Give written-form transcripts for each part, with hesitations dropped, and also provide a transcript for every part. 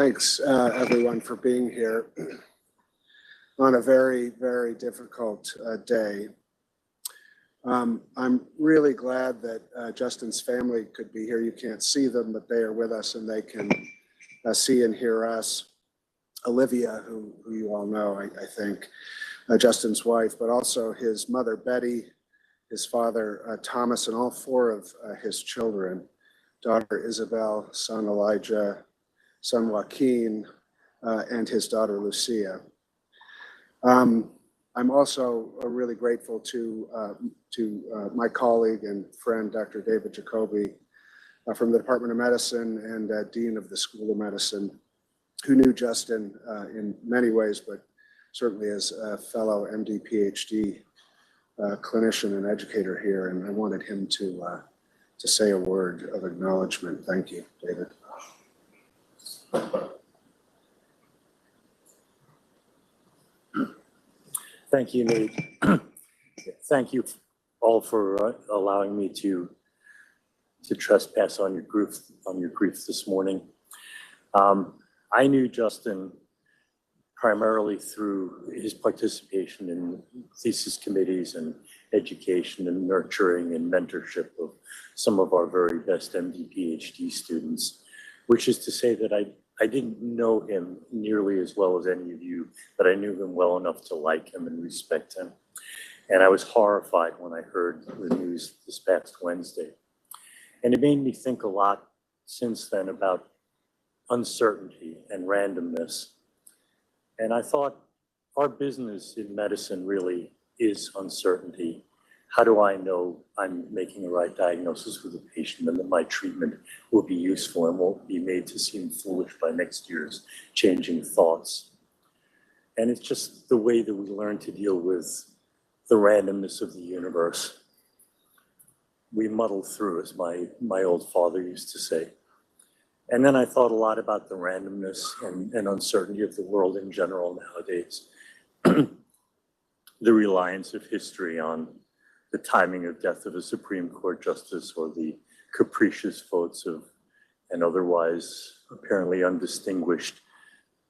Thanks, everyone, for being here on a very, very difficult day. I'm really glad that Justin's family could be here. You can't see them, but they are with us and they can see and hear us. Olivia, who you all know, I think, Justin's wife, but also his mother, Betty, his father, Thomas, and all four of his children, daughter Isabel, son Elijah, son Joaquin, and his daughter Lucia. I'm also really grateful to my colleague and friend, Dr. David Jacoby, from the Department of Medicine and Dean of the School of Medicine, who knew Justin in many ways, but certainly as a fellow MD, PhD clinician and educator here. And I wanted him to say a word of acknowledgement. Thank you, David. Thank you, Nate. Thank you all for allowing me to trespass on your grief this morning. I knew Justin primarily through his participation in thesis committees and education and nurturing and mentorship of some of our very best MD PhD students, which is to say that I didn't know him nearly as well as any of you, but I knew him well enough to like him and respect him. And I was horrified when I heard the news this past Wednesday. And it made me think a lot since then about uncertainty and randomness. And I thought our business in medicine really is uncertainty. How do I know I'm making the right diagnosis with a patient and that my treatment will be useful and won't be made to seem foolish by next year's changing thoughts? And it's just the way that we learn to deal with the randomness of the universe. We muddle through, as my old father used to say. And then I thought a lot about the randomness and uncertainty of the world in general nowadays. The reliance of history on the timing of death of a Supreme Court justice or the capricious votes of an otherwise apparently undistinguished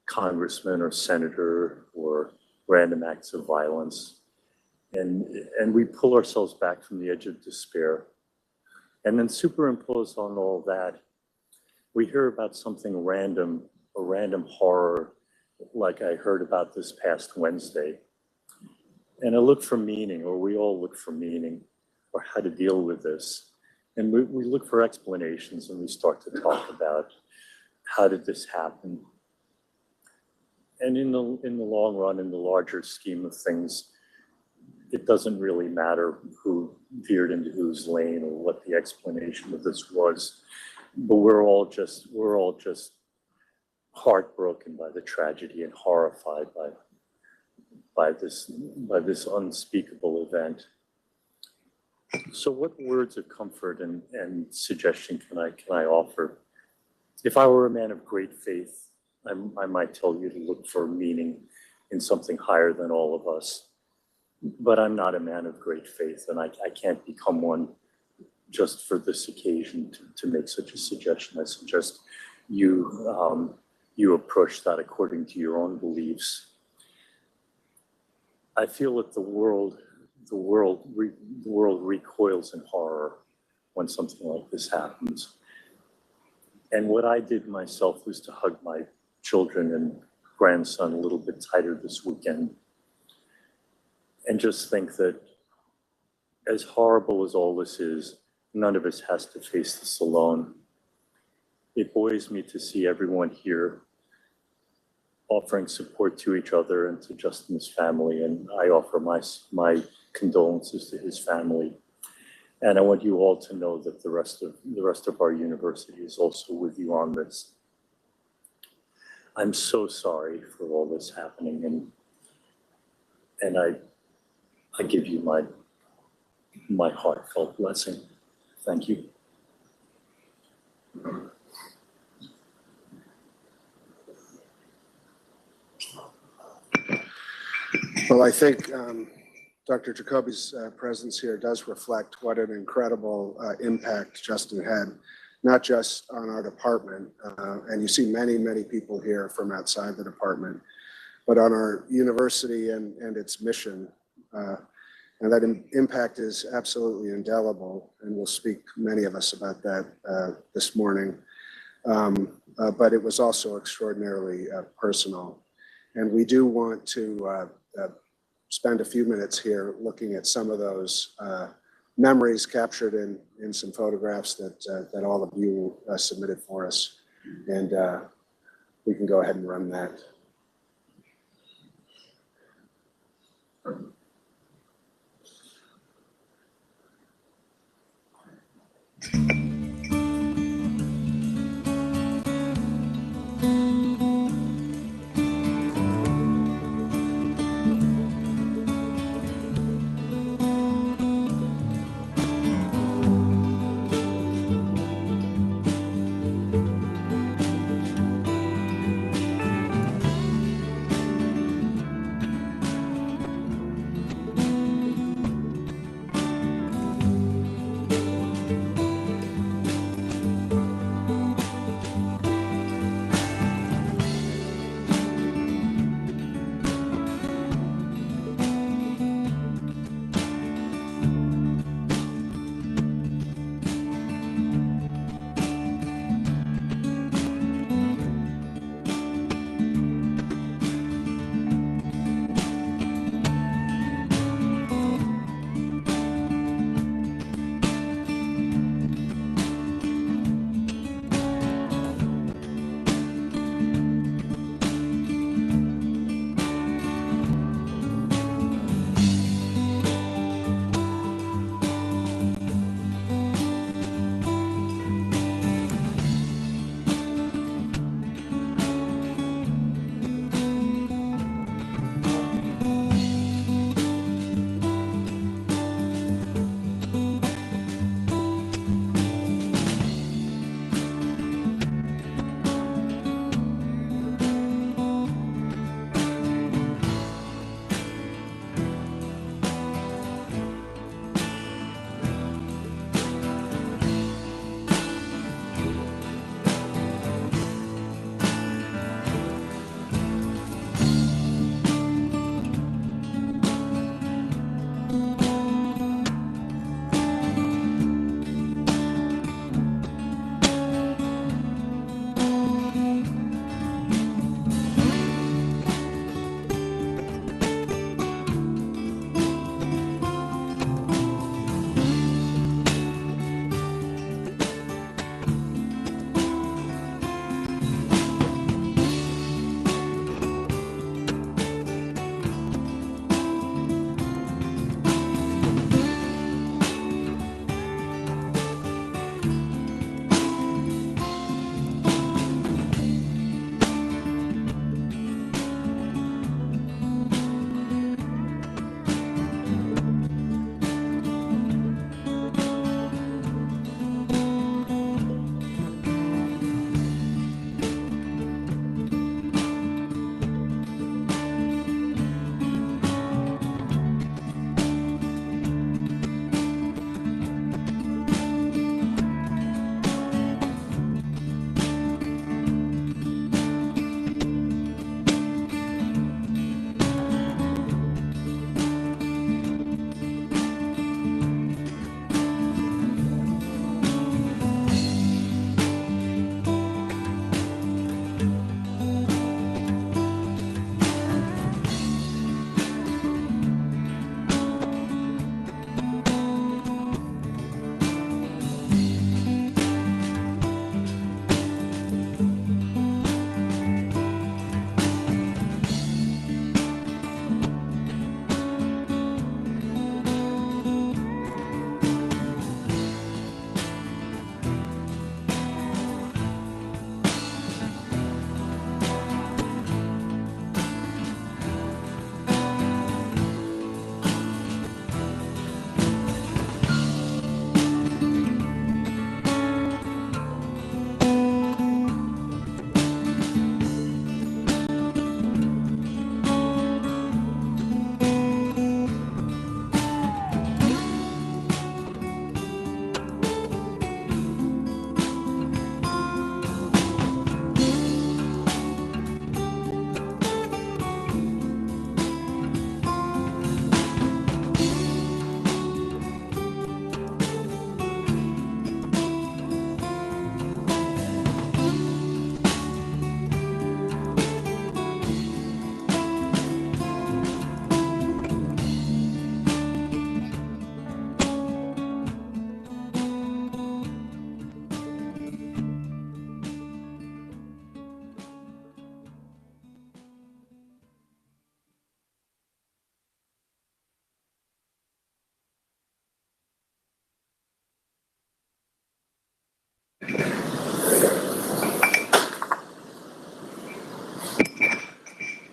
congressman or senator or random acts of violence. And we pull ourselves back from the edge of despair. And then superimposed on all that, we hear about something random, a random horror, like I heard about this past Wednesday. And I look for meaning, or we all look for meaning, or how to deal with this. And we look for explanations and we start to talk about how did this happen? And in the long run, in the larger scheme of things, it doesn't really matter who veered into whose lane or what the explanation of this was. But we're all just heartbroken by the tragedy and horrified by this unspeakable event. So what words of comfort and suggestion can I offer? If I were a man of great faith, I might tell you to look for meaning in something higher than all of us. But I'm not a man of great faith, and I can't become one just for this occasion to make such a suggestion. I suggest you approach that according to your own beliefs. I feel that the world recoils in horror when something like this happens. And what I did myself was to hug my children and grandson a little bit tighter this weekend and just think that as horrible as all this is, none of us has to face this alone. It buoys me to see everyone here offering support to each other and to Justin's family, and I offer my condolences to his family. And I want you all to know that the rest of our university is also with you on this. I'm so sorry for all this happening, and I give you my heartfelt blessing. Thank you. Well, I think Dr. Jacoby's presence here does reflect what an incredible impact Justin had, not just on our department, and you see many, many people here from outside the department, but on our university and its mission. And that impact is absolutely indelible, and we'll speak, many of us, about that this morning. But it was also extraordinarily personal. And we do want to spend a few minutes here looking at some of those memories captured in some photographs that all of you submitted for us. And we can go ahead and run that.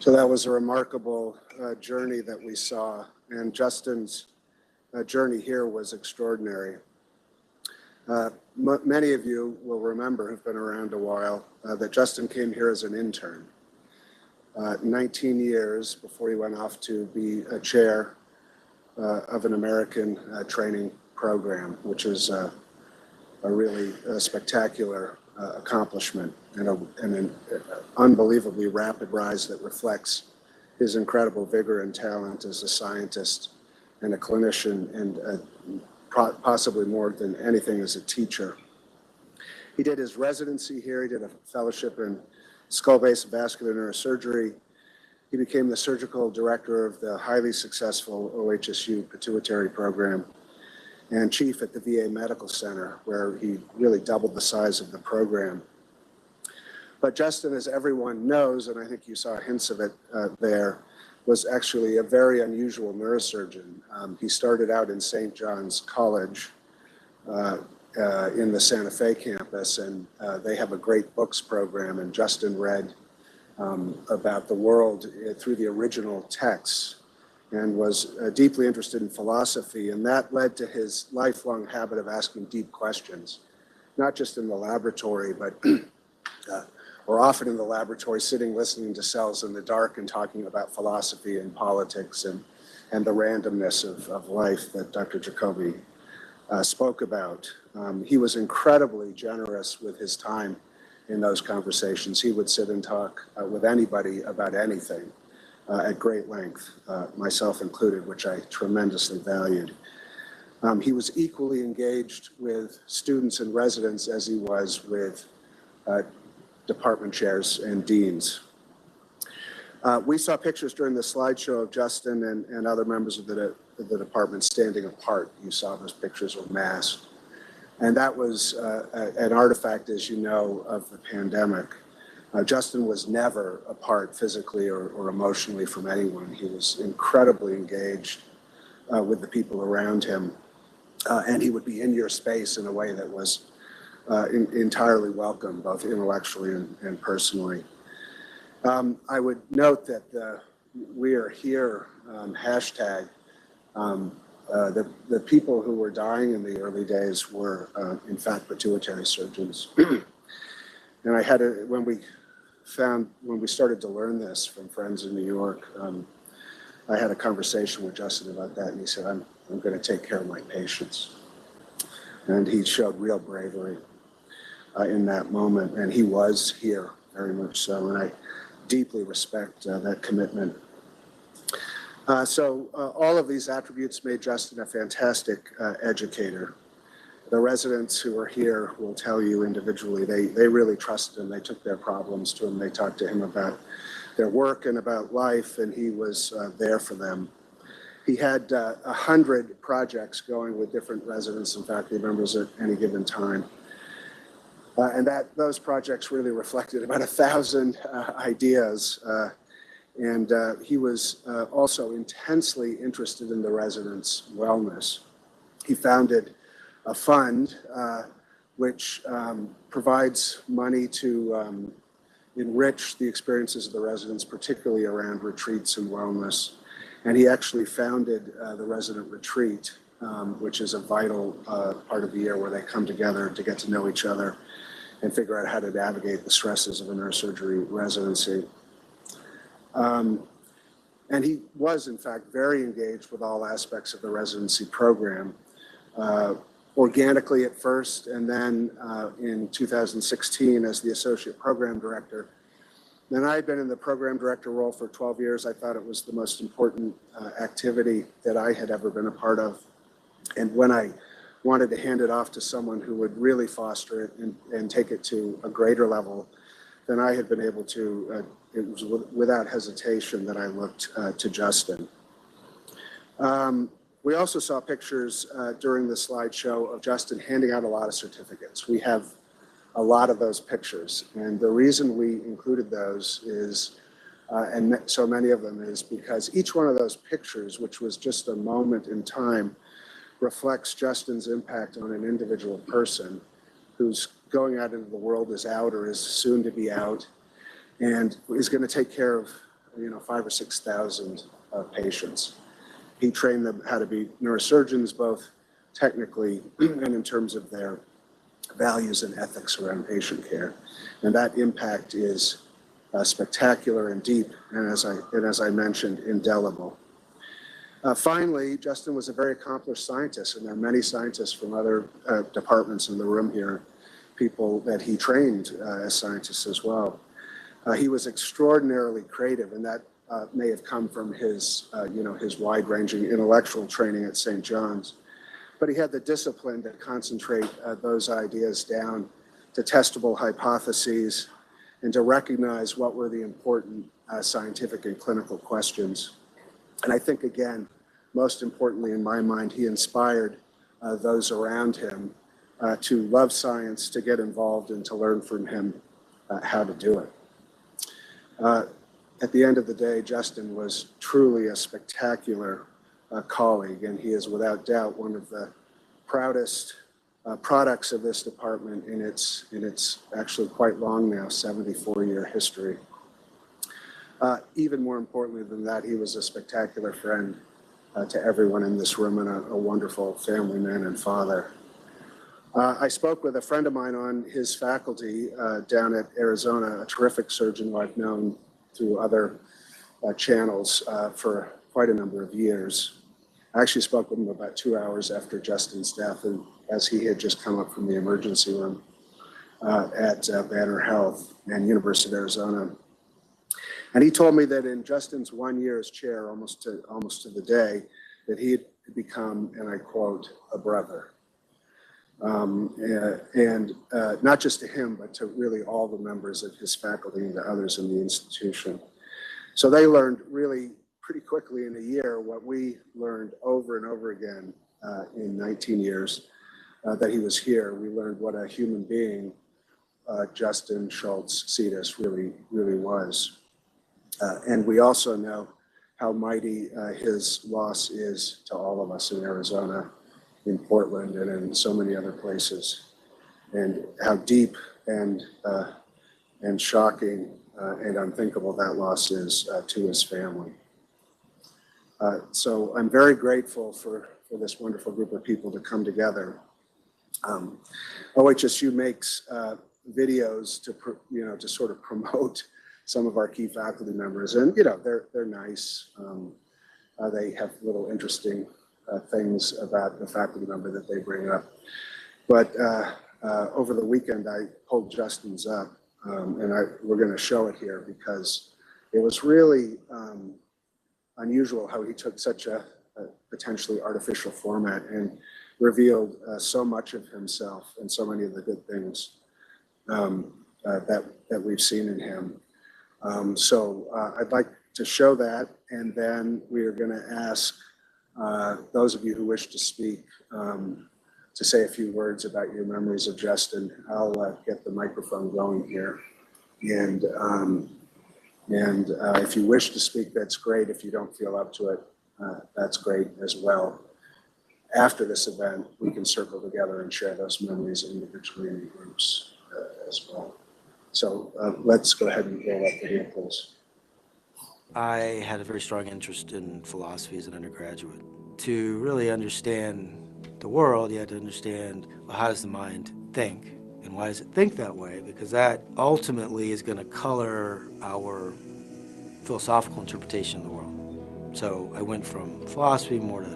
So that was a remarkable journey that we saw, and Justin's journey here was extraordinary. Many of you will remember, who've been around a while, that Justin came here as an intern. 19 years before he went off to be a chair of an American training program, which is a really spectacular accomplishment and an unbelievably rapid rise that reflects his incredible vigor and talent as a scientist and a clinician, and possibly more than anything as a teacher. He did his residency here. He did a fellowship in skull-base vascular neurosurgery. He became the surgical director of the highly successful OHSU pituitary program and chief at the VA Medical Center, where he really doubled the size of the program. But Justin, as everyone knows, and I think you saw hints of it there, was actually a very unusual neurosurgeon. He started out in St. John's College in the Santa Fe campus, and they have a great books program, and Justin read about the world through the original texts and was deeply interested in philosophy, and that led to his lifelong habit of asking deep questions, not just in the laboratory, but or often in the laboratory, sitting listening to cells in the dark and talking about philosophy and politics and the randomness of life that Dr. Jacoby spoke about. He was incredibly generous with his time in those conversations. He would sit and talk with anybody about anything at great length, myself included, which I tremendously valued. He was equally engaged with students and residents as he was with department chairs and deans. We saw pictures during the slideshow of Justin and other members of the department standing apart. You saw those pictures were masked. And that was an artifact, as you know, of the pandemic. Justin was never apart physically or emotionally from anyone. He was incredibly engaged with the people around him. And he would be in your space in a way that was entirely welcome, both intellectually and personally. I would note that the "We Are Here" hashtag, the people who were dying in the early days were, in fact, pituitary surgeons. And I had when we started to learn this from friends in New York, I had a conversation with Justin about that, and he said, I'm going to take care of my patients. And he showed real bravery in that moment, and he was here very much so, and I deeply respect that commitment. So all of these attributes made Justin a fantastic educator. The residents who are here will tell you individually, they really trusted him. They took their problems to him. They talked to him about their work and about life, and he was there for them. He had 100 projects going with different residents and faculty members at any given time. And those projects really reflected about 1,000 ideas. And he was also intensely interested in the residents' wellness. He founded a fund which provides money to enrich the experiences of the residents, particularly around retreats and wellness. And he actually founded the resident retreat, which is a vital part of the year where they come together to get to know each other and figure out how to navigate the stresses of a neurosurgery residency. And he was, in fact, very engaged with all aspects of the residency program, organically at first, and then in 2016 as the associate program director. Then I had been in the program director role for 12 years. I thought it was the most important activity that I had ever been a part of. And when I wanted to hand it off to someone who would really foster it and take it to a greater level than I had been able to, it was without hesitation that I looked to Justin. We also saw pictures during the slideshow of Justin handing out a lot of certificates. We have a lot of those pictures, and the reason we included those is, and so many of them, is because each one of those pictures, which was just a moment in time, reflects Justin's impact on an individual person who's going out into the world, is out or is soon to be out, and is going to take care of 5,000 or 6,000 patients. He trained them how to be neurosurgeons, both technically and in terms of their values and ethics around patient care. And that impact is spectacular and deep, and as I mentioned, indelible. Finally, Justin was a very accomplished scientist, and there are many scientists from other departments in the room here, people that he trained as scientists as well. He was extraordinarily creative, and that may have come from his wide-ranging intellectual training at St. John's. But he had the discipline to concentrate those ideas down to testable hypotheses and to recognize what were the important scientific and clinical questions. And I think, again, most importantly in my mind, he inspired those around him to love science, to get involved, and to learn from him how to do it. At the end of the day, Justin was truly a spectacular colleague, and he is without doubt one of the proudest products of this department in its actually quite long now, 74-year history. Even more importantly than that, he was a spectacular friend to everyone in this room and a wonderful family man and father. I spoke with a friend of mine on his faculty down at Arizona, a terrific surgeon who I've known through other channels for quite a number of years. I actually spoke with him about 2 hours after Justin's death, and as he had just come up from the emergency room at Banner Health and University of Arizona. And he told me that in Justin's 1 year as chair, almost to the day, that he had become, and I quote, a brother. And not just to him, but to really all the members of his faculty and to others in the institution. So they learned really pretty quickly in a year what we learned over and over again in 19 years that he was here. We learned what a human being Justin Schultz Cetas really was. And we also know how mighty his loss is to all of us in Arizona, in Portland, and in so many other places, and how deep and shocking and unthinkable that loss is to his family. So I'm very grateful for this wonderful group of people to come together. OHSU makes videos to sort of promote some of our key faculty members, and they're nice. They have little interesting things about the faculty member that they bring up. But over the weekend, I pulled Justin's up, and we're going to show it here because it was really unusual how he took such a potentially artificial format and revealed so much of himself and so many of the good things that we've seen in him. So I'd like to show that, and then we are going to ask those of you who wish to speak to say a few words about your memories of Justin. I'll get the microphone going here, and if you wish to speak, that's great. If you don't feel up to it, that's great as well. After this event, we can circle together and share those memories individually in groups as well. So let's go ahead and roll that video, please. I had a very strong interest in philosophy as an undergraduate. To really understand the world, you had to understand, well, how does the mind think? And why does it think that way? Because that ultimately is going to color our philosophical interpretation of the world. So I went from philosophy more to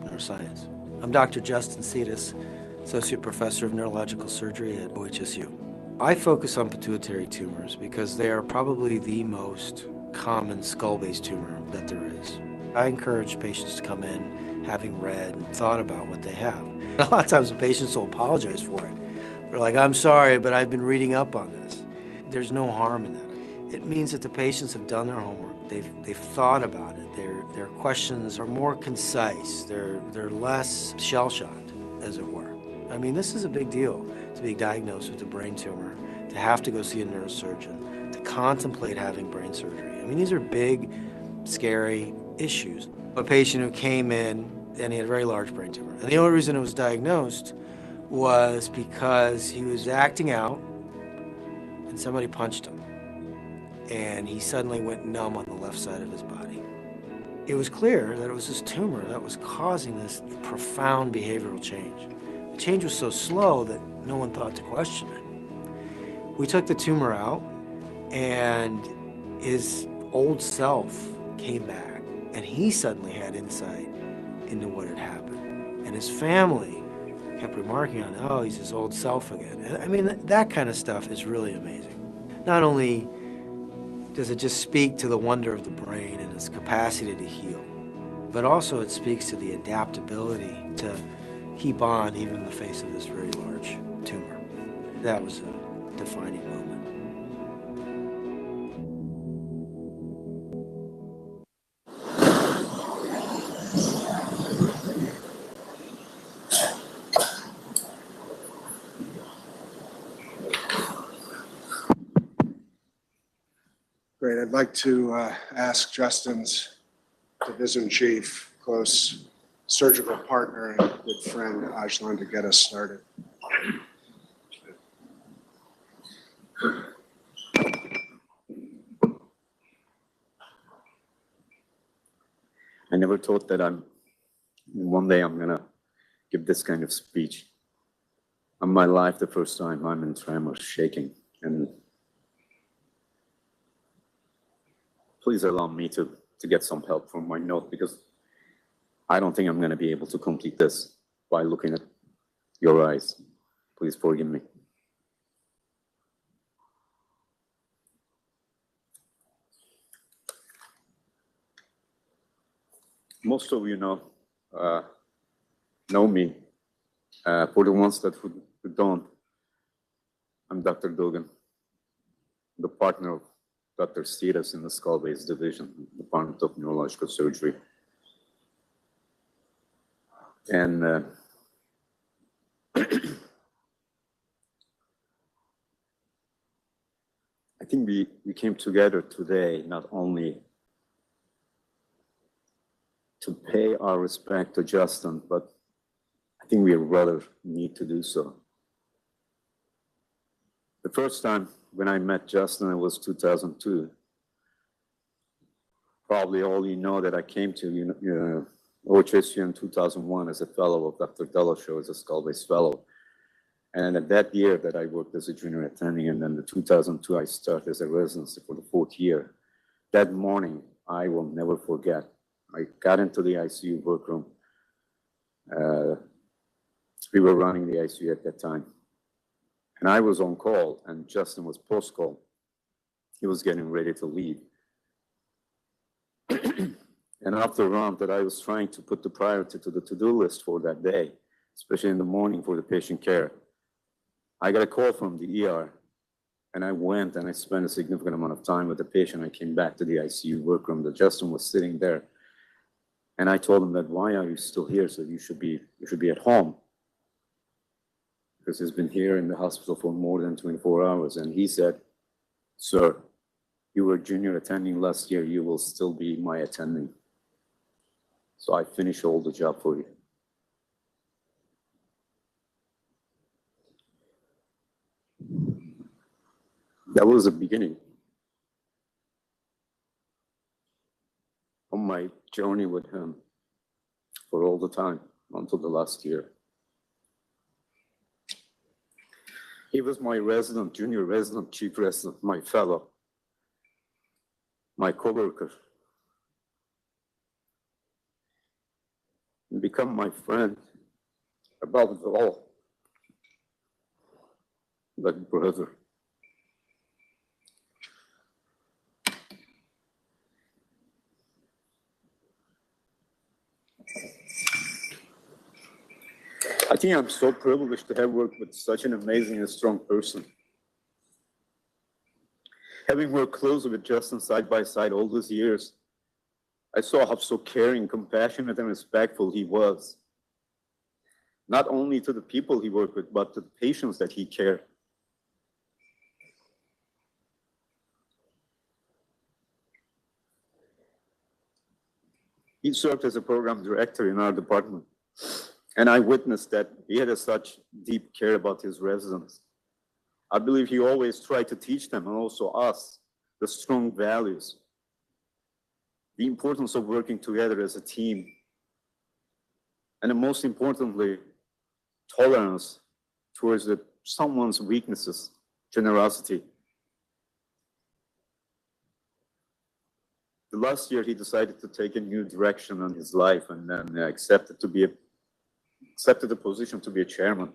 neuroscience. I'm Dr. Justin Cetas, Associate Professor of Neurological Surgery at OHSU. I focus on pituitary tumors because they are probably the most common skull-based tumor that there is. I encourage patients to come in having read and thought about what they have. A lot of times the patients will apologize for it. They're like, I'm sorry, but I've been reading up on this. There's no harm in that. It means that the patients have done their homework. They've thought about it. Their questions are more concise. They're less shell-shocked, as it were. I mean, this is a big deal to be diagnosed with a brain tumor, to have to go see a neurosurgeon, to contemplate having brain surgery. I mean, these are big, scary issues. A patient who came in and he had a very large brain tumor. And the only reason it was diagnosed was because he was acting out and somebody punched him. and he suddenly went numb on the left side of his body. It was clear that it was this tumor that was causing this profound behavioral change. The change was so slow that no one thought to question it. We took the tumor out, and his old self came back, and he suddenly had insight into what had happened. And his family kept remarking on, oh, he's his old self again. And I mean, that kind of stuff is really amazing. Not only does it just speak to the wonder of the brain and its capacity to heal, but also it speaks to the adaptability to keep on even in the face of this very large tumor. That was a defining moment. Great. I'd like to ask Justin's division chief, close surgical partner and good friend, Ajlan, to get us started. I never thought that one day I'm gonna give this kind of speech. In my life, the first time I'm in tremors, shaking, and please allow me to get some help from my note, because I don't think I'm gonna be able to complete this by looking at your eyes. Please forgive me. Most of you know me. For the ones that who don't, I'm Dr. Dugan, the partner of Dr. Cetas in the skull-based division, Department of Neurological Surgery. And I think we came together today not only to pay our respect to Justin, but I think we rather need to do so. The first time when I met Justin, it was 2002. Probably all you know that I came to OHSU in 2001 as a fellow of Dr. Delosho, as a skull-based fellow. And at that year that I worked as a junior attending, and then the 2002 I started as a residency for the 4th year. That morning, I will never forget. I got into the ICU workroom. We were running the ICU at that time. And I was on call, and Justin was post-call. He was getting ready to leave. And after a round that I was trying to put the priority to the to-do list for that day, especially in the morning for the patient care, I got a call from the ER, and I went and I spent a significant amount of time with the patient. I came back to the ICU workroom that Justin was sitting there. And I told him that, why are you still here? So you should be at home. Because he's been here in the hospital for more than 24 hours. And he said, sir, you were junior attending last year. You will still be my attending. So I finished all the job for you. That was the beginning of my journey with him for all the time until the last year. He was my resident, junior resident, chief resident, my fellow, my coworker. And become my friend, above all, like brother. I think I'm so privileged to have worked with such an amazing and strong person. Having worked closely with Justin side by side all those years, I saw how so caring, compassionate, and respectful he was. Not only to the people he worked with, but to the patients that he cared. He served as a program director in our department. And I witnessed that he had such deep care about his residents. I believe he always tried to teach them, and also us, the strong values, the importance of working together as a team, and most importantly, tolerance towards someone's weaknesses, generosity. The last year, he decided to take a new direction in his life and then accepted the position to be a chairman.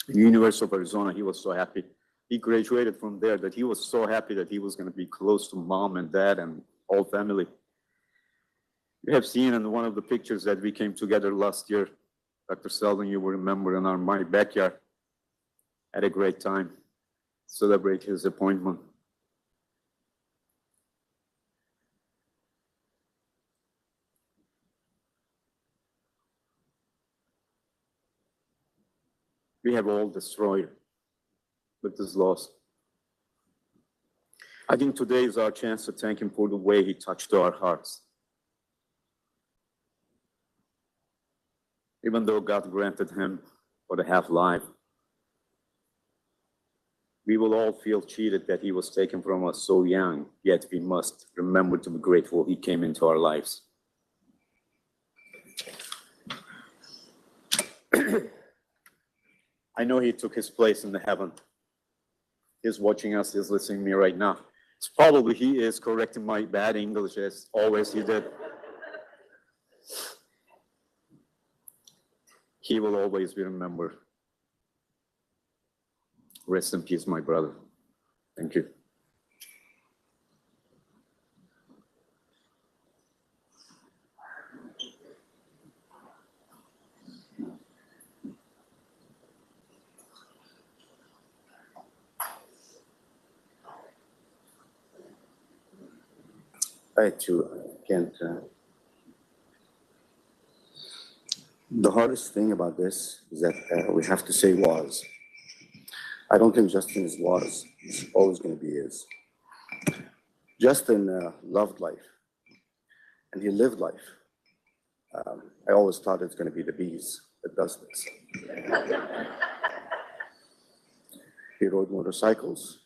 In the University of Arizona, he was so happy. He graduated from there that he was so happy that he was going to be close to mom and dad and whole family. You have seen in one of the pictures that we came together last year, Dr. Seldon, you will remember, in my backyard. Had a great time, celebrate his appointment. We have all destroyed with this loss. I think today is our chance to thank him for the way he touched our hearts. Even though God granted him for the half-life, we will all feel cheated that he was taken from us so young, yet we must remember to be grateful he came into our lives. I know he took his place in the heaven. He's watching us, he's listening to me right now. It's probably he is correcting my bad English as always he did. He will always be remembered. Rest in peace, my brother. Thank you. I too can't. The hardest thing about this is that we have to say was. I don't think Justin is was. He's always going to be is. Justin loved life, and he lived life. I always thought it's going to be the bees that does this. He rode motorcycles.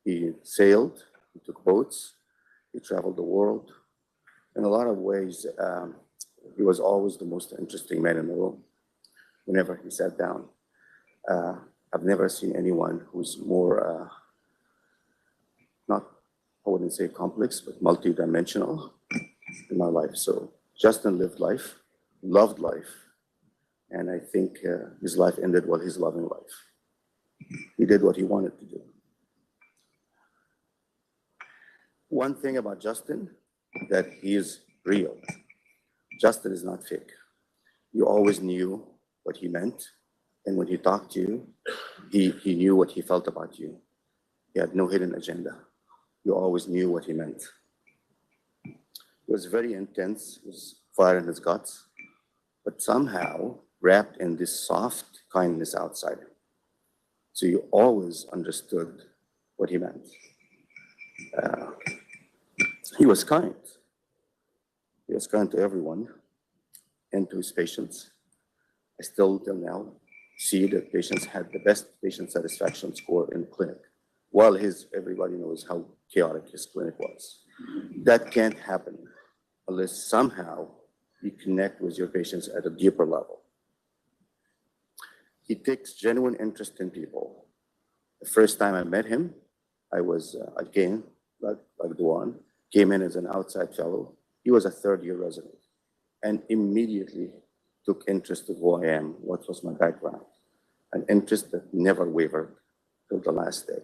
He sailed. He took boats. He traveled the world. In a lot of ways, he was always the most interesting man in the room. Whenever he sat down, I've never seen anyone who's more, not, I wouldn't say complex, but multidimensional in my life. So Justin lived life, loved life, and I think his life ended while he's loving life. He did what he wanted to do. One thing about Justin, that he is real. Justin is not fake. You always knew what he meant, and when he talked to you, he knew what he felt about you. He had no hidden agenda. You always knew what he meant. It was very intense. It was fire in his guts, but somehow wrapped in this soft kindness outside. So you always understood what he meant. He was kind. He was kind to everyone and to his patients. I still, till now, see that patients had the best patient satisfaction score in the clinic, while everybody knows how chaotic his clinic was. That can't happen unless somehow you connect with your patients at a deeper level. He takes genuine interest in people. The first time I met him, I was, again, like Dugan, came in as an outside fellow. He was a third-year resident and immediately took interest in who I am, what was my background, an interest that never wavered till the last day.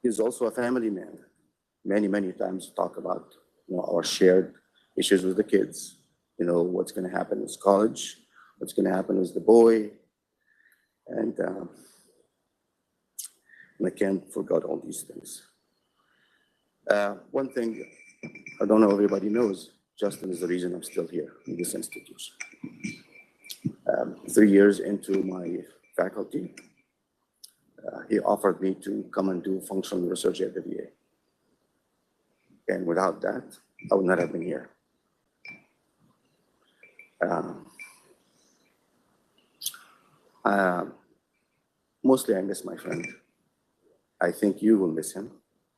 He's also a family man. Many, many times talk about our shared issues with the kids. What's going to happen is college, what's going to happen is the boy, and I can't forget all these things. One thing I don't know everybody knows, Justin is the reason I'm still here in this institution. 3 years into my faculty, he offered me to come and do functional neurosurgery at the VA. And without that, I would not have been here. mostly I miss my friend. I think you will miss him,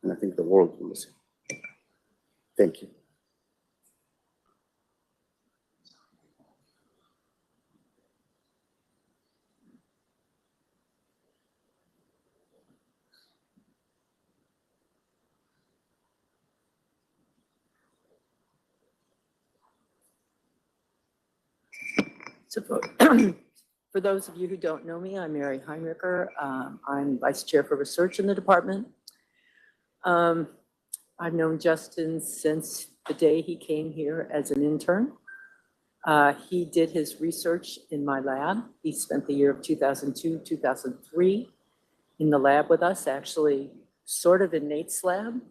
and I think the world will miss him. Thank you. So for those of you who don't know me, I'm Mary Heinricher. I'm Vice Chair for Research in the department. I've known Justin since the day he came here as an intern. He did his research in my lab. He spent the year of 2002, 2003 in the lab with us, actually sort of in Nate's lab,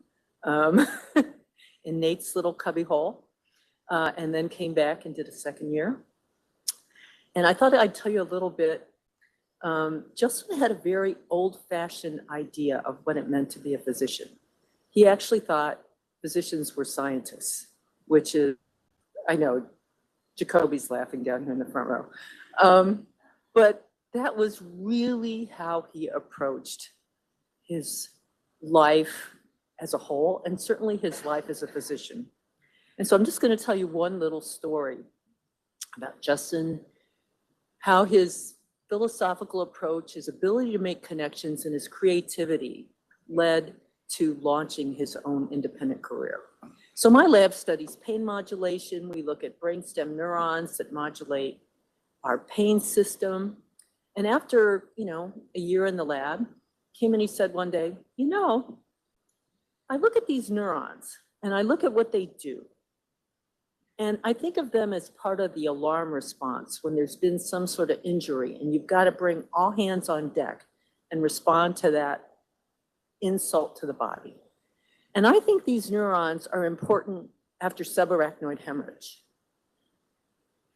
in Nate's little cubby hole, and then came back and did a second year. And I thought I'd tell you a little bit. Justin had a very old-fashioned idea of what it meant to be a physician. He actually thought physicians were scientists, which is, I know, Jacoby's laughing down here in the front row. But that was really how he approached his life as a whole, and certainly his life as a physician. And so I'm just going to tell you one little story about Justin, how his philosophical approach, his ability to make connections, and his creativity led to launching his own independent career. So my lab studies pain modulation. We look at brainstem neurons that modulate our pain system. And after, a year in the lab, came and he said one day, I look at these neurons and I look at what they do. And I think of them as part of the alarm response when there's been some sort of injury and you've got to bring all hands on deck and respond to that insult to the body. And I think these neurons are important after subarachnoid hemorrhage.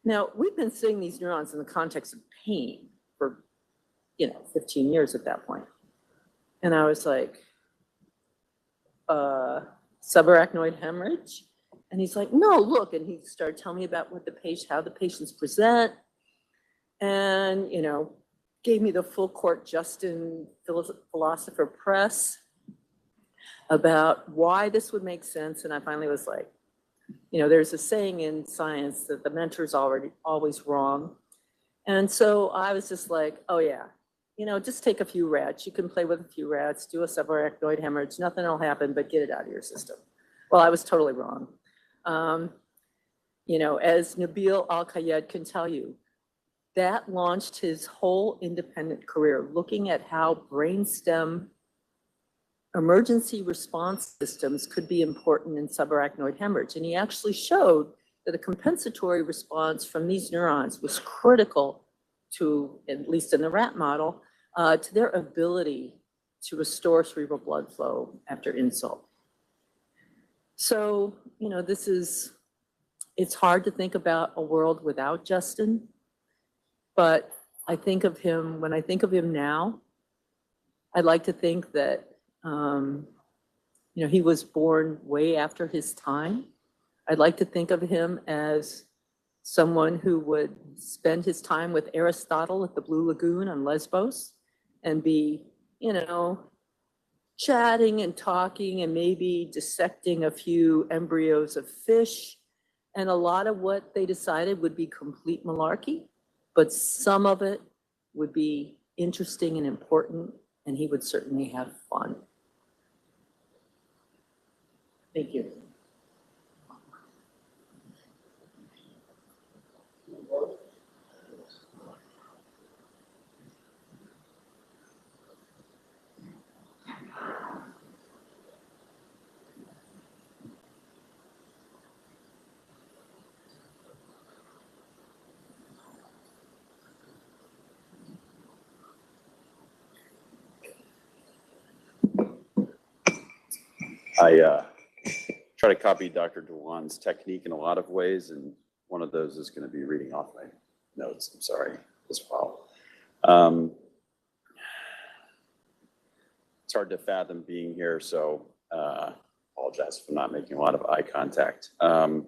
Now, we've been studying these neurons in the context of pain for, 15 years at that point. And I was like, subarachnoid hemorrhage? And he's like, no, look. And he started telling me about how the patients present, and, gave me the full court Justin philosopher press about why this would make sense. And I finally was like, there's a saying in science that the mentor's always wrong. And so I was just like, oh yeah, just take a few rats. You can play with a few rats, do a subarachnoid hemorrhage, nothing will happen, but get it out of your system. Well, I was totally wrong. As Nabil Al-Kayed can tell you, that launched his whole independent career, looking at how brainstem emergency response systems could be important in subarachnoid hemorrhage. And he actually showed that a compensatory response from these neurons was critical to, at least in the rat model, to their ability to restore cerebral blood flow after insult. So, it's hard to think about a world without Justin, but I think of him, when I think of him now, I'd like to think that, he was born way after his time. I'd like to think of him as someone who would spend his time with Aristotle at the Blue Lagoon on Lesbos and be, chatting and talking and maybe dissecting a few embryos of fish. And a lot of what they decided would be complete malarkey, but some of it would be interesting and important, and he would certainly have fun. Thank you. I try to copy Dr. Dugan's technique in a lot of ways, and one of those is going to be reading off my notes, I'm sorry, as well. It's hard to fathom being here, so apologize for not making a lot of eye contact. I'm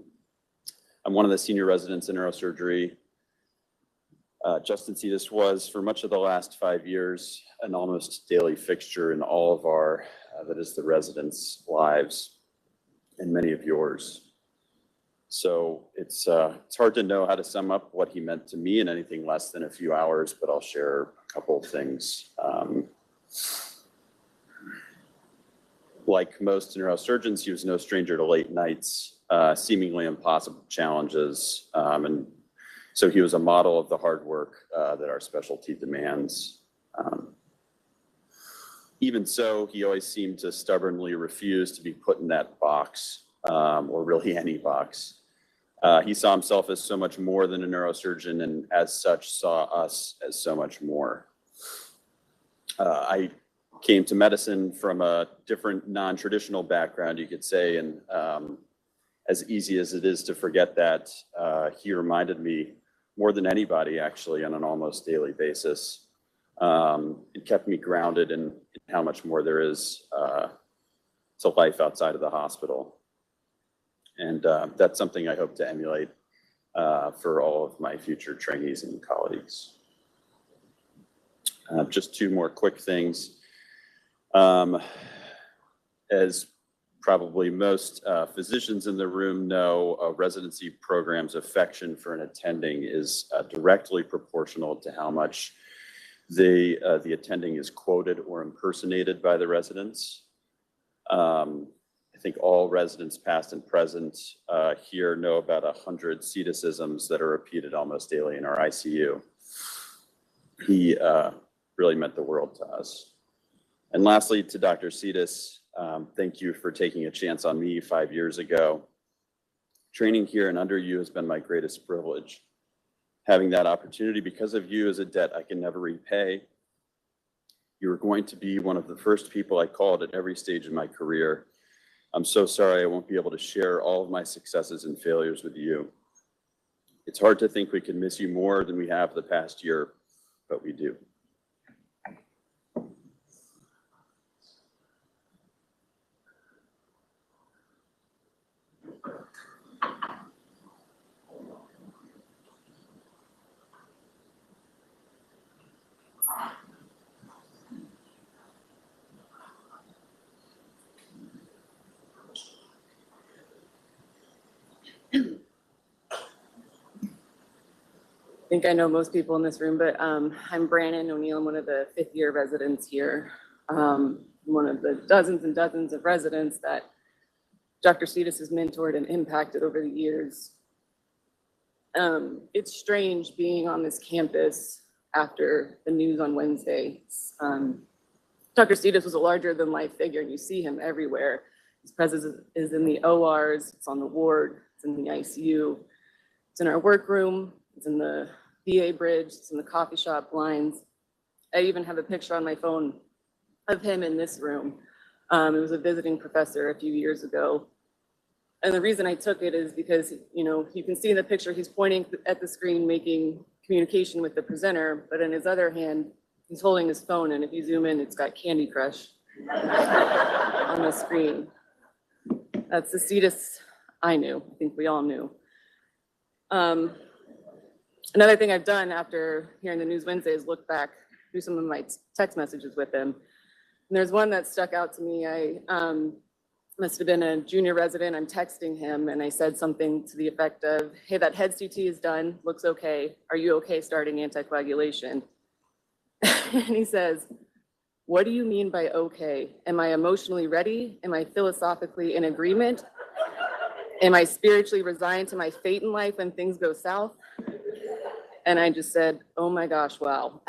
one of the senior residents in neurosurgery. Justin Cetas was, for much of the last 5 years, an almost daily fixture in all of our, that is the residents' lives and many of yours. So it's hard to know how to sum up what he meant to me in anything less than a few hours, but I'll share a couple of things. Like most neurosurgeons, he was no stranger to late nights, seemingly impossible challenges, and so he was a model of the hard work that our specialty demands. Even so, he always seemed to stubbornly refuse to be put in that box, or really any box. He saw himself as so much more than a neurosurgeon, and as such saw us as so much more. I came to medicine from a different non-traditional background, you could say, and as easy as it is to forget that, he reminded me more than anybody actually on an almost daily basis. It kept me grounded in how much more there is to life outside of the hospital. And that's something I hope to emulate for all of my future trainees and colleagues. Just two more quick things. As probably most physicians in the room know, a residency program's affection for an attending is directly proportional to how much the attending is quoted or impersonated by the residents. I think all residents, past and present, here know about 100 Cetasisms that are repeated almost daily in our ICU. He really meant the world to us. And lastly, to Dr. Cetas, thank you for taking a chance on me 5 years ago. Training here and under you has been my greatest privilege. Having that opportunity because of you is a debt I can never repay. You were going to be one of the first people I called at every stage of my career. I'm so sorry I won't be able to share all of my successes and failures with you. It's hard to think we can miss you more than we have the past year, but we do. I think I know most people in this room, but I'm Brandon O'Neill. I'm one of the fifth-year residents here. One of the dozens and dozens of residents that Dr. Cetas has mentored and impacted over the years. It's strange being on this campus after the news on Wednesday. Dr. Cetas was a larger-than-life figure, and you see him everywhere. His presence is in the ORs, it's on the ward, it's in the ICU, it's in our workroom, it's in the VA bridge, it's in the coffee shop blinds. I even have a picture on my phone of him in this room. It was a visiting professor a few years ago. And the reason I took it is because, you know, you can see in the picture, he's pointing at the screen, making communication with the presenter, but in his other hand, he's holding his phone, and if you zoom in, it's got Candy Crush on the screen. That's the Cetas I knew. I think we all knew. Another thing I've done after hearing the news Wednesday is look back through some of my text messages with him. And there's one that stuck out to me. I must have been a junior resident. I'm texting him, and I said something to the effect of, hey, that head CT is done, looks okay. Are you okay starting anticoagulation? And he says, what do you mean by okay? Am I emotionally ready? Am I philosophically in agreement? Am I spiritually resigned to my fate in life when things go south? And I just said, oh my gosh, wow.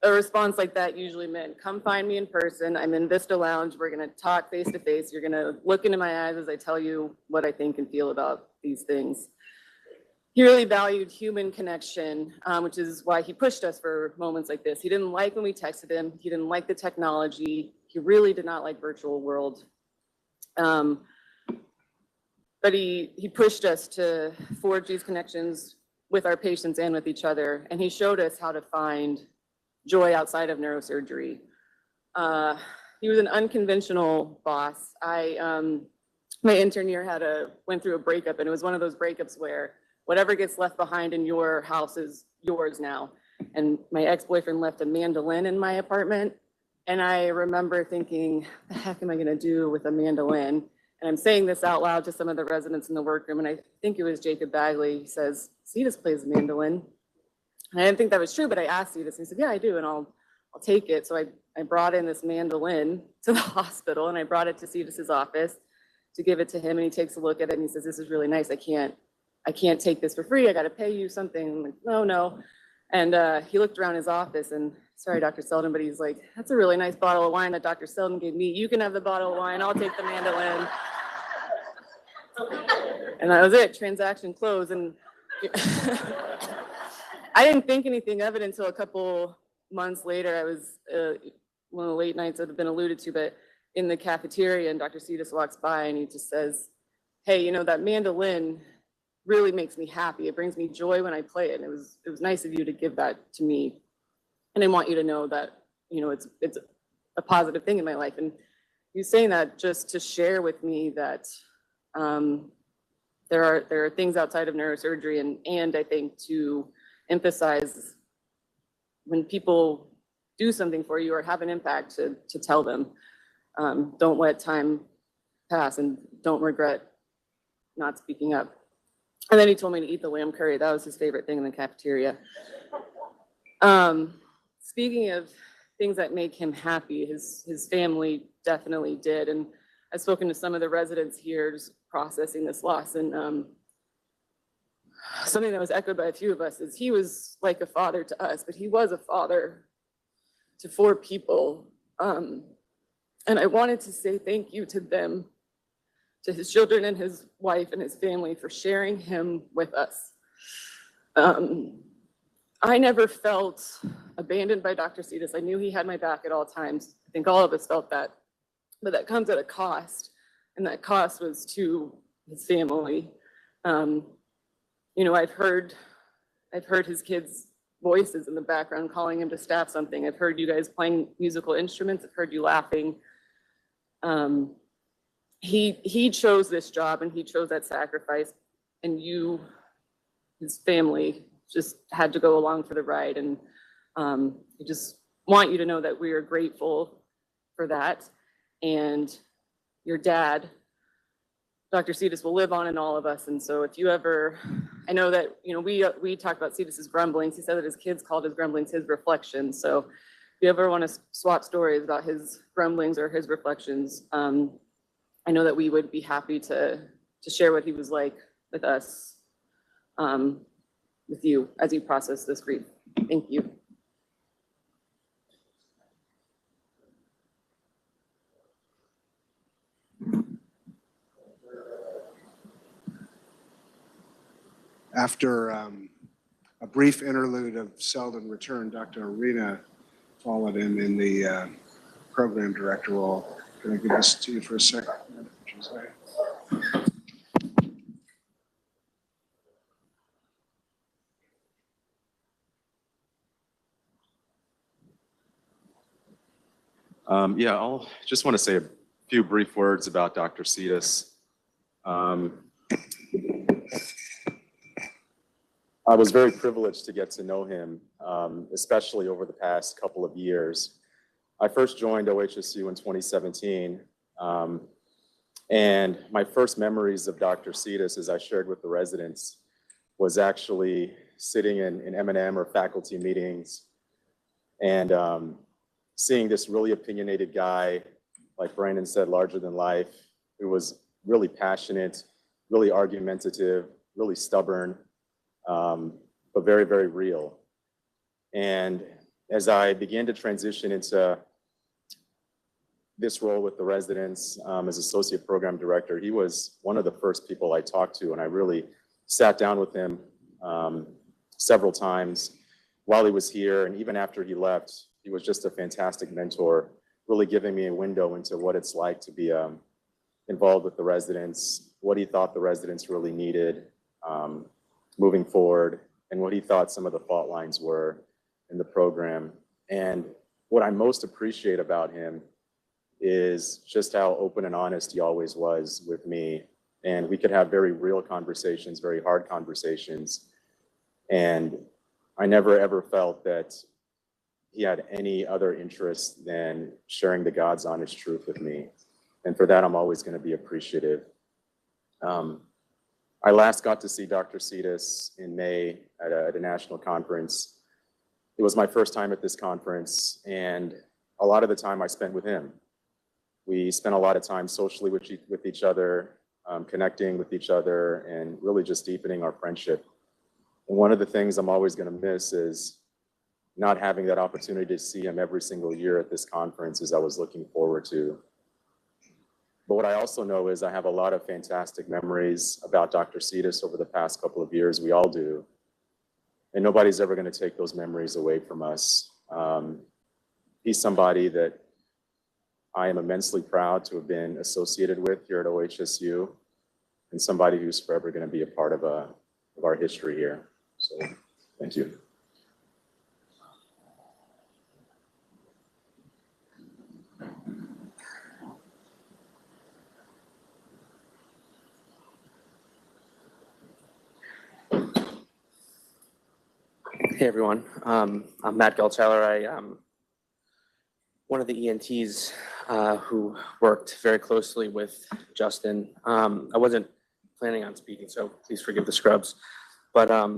A response like that usually meant, come find me in person. I'm in Vista Lounge. We're gonna talk face to face. You're gonna look into my eyes as I tell you what I think and feel about these things. He really valued human connection, which is why he pushed us for moments like this. He didn't like when we texted him. He didn't like the technology. He really did not like virtual world. But he pushed us to forge these connections with our patients and with each other. And he showed us how to find joy outside of neurosurgery. He was an unconventional boss. My intern year went through a breakup, and it was one of those breakups where whatever gets left behind in your house is yours now. And my ex-boyfriend left a mandolin in my apartment. And I remember thinking, the heck am I gonna do with a mandolin? And I'm saying this out loud to some of the residents in the workroom, and I think it was Jacob Bagley. He says, Cetas plays the mandolin. And I didn't think that was true, but I asked Cetas, and he said, yeah, I do, and I'll take it. So I brought in this mandolin to the hospital, and I brought it to Cetas's office to give it to him, and he takes a look at it, and he says, this is really nice. I can't take this for free. I gotta pay you something. I'm like, no. And he looked around his office, and sorry, Dr. Seldon, but he's like, that's a really nice bottle of wine that Dr. Seldon gave me. You can have the bottle of wine. I'll take the mandolin. And that was it. Transaction closed. And I didn't think anything of it until a couple months later. I was one of the late nights that have been alluded to, but in the cafeteria, and Dr. Cetas walks by and he just says, hey, you know, that mandolin really makes me happy. It brings me joy when I play it. And it was nice of you to give that to me. And I want you to know that, you know, it's a positive thing in my life. And he's saying that just to share with me that there are things outside of neurosurgery, and I think to emphasize when people do something for you or have an impact to tell them. Don't let time pass and don't regret not speaking up. And then he told me to eat the lamb curry. That was his favorite thing in the cafeteria. Speaking of things that make him happy, his family definitely did. And I've spoken to some of the residents here just processing this loss. And something that was echoed by a few of us is he was like a father to us, but he was a father to 4 people. And I wanted to say thank you to them, to his children and his wife and his family for sharing him with us. I never felt abandoned by Dr. Cetas. I knew he had my back at all times. I think all of us felt that, but that comes at a cost, and that cost was to his family. You know, I've heard his kids' voices in the background calling him to staff something. I've heard you guys playing musical instruments. I've heard you laughing. He chose this job and he chose that sacrifice, and you, his family, just had to go along for the ride. And I just want you to know that we are grateful for that. And your dad, Dr. Cetas, will live on in all of us. And so if you ever, I know that, you know, we talked about Cetas's grumblings. He said that his kids called his grumblings his reflections. So if you ever want to swap stories about his grumblings or his reflections, I know that we would be happy to share what he was like with us, with you as you process this grief. Thank you. After a brief interlude of Seldon return, Dr. Arena followed him in the program director role. Can I give this to you for a second? Yeah, I'll just want to say a few brief words about Dr. Cetas. I was very privileged to get to know him, especially over the past couple of years. I first joined OHSU in 2017, and my first memories of Dr. Cetas, as I shared with the residents, was actually sitting in M&M or faculty meetings and seeing this really opinionated guy, like Brandon said, larger than life, who was really passionate, really argumentative, really stubborn, but very, very real. And as I began to transition into this role with the residents as associate program director, he was one of the first people I talked to, and I really sat down with him several times while he was here, and even after he left. He was just a fantastic mentor, really giving me a window into what it's like to be involved with the residents, what he thought the residents really needed moving forward, and what he thought some of the fault lines were in the program. And what I most appreciate about him is just how open and honest he always was with me. And we could have very real conversations, very hard conversations. And I never ever felt that he had any other interest than sharing the God's honest truth with me. And for that, I'm always going to be appreciative. I last got to see Dr. Cetas in May at a national conference. It was my first time at this conference, and a lot of the time I spent with him. We spent a lot of time socially with each other, connecting with each other, and really just deepening our friendship. And one of the things I'm always going to miss is not having that opportunity to see him every single year at this conference as I was looking forward to. But what I also know is I have a lot of fantastic memories about Dr. Cetas over the past couple of years. We all do. And nobody's ever going to take those memories away from us. He's somebody that I am immensely proud to have been associated with here at OHSU, and somebody who's forever going to be a part of our history here. So thank you. Hey everyone, I'm Matt Gelteiler. I'm one of the ENTs who worked very closely with Justin. I wasn't planning on speaking, so please forgive the scrubs. But I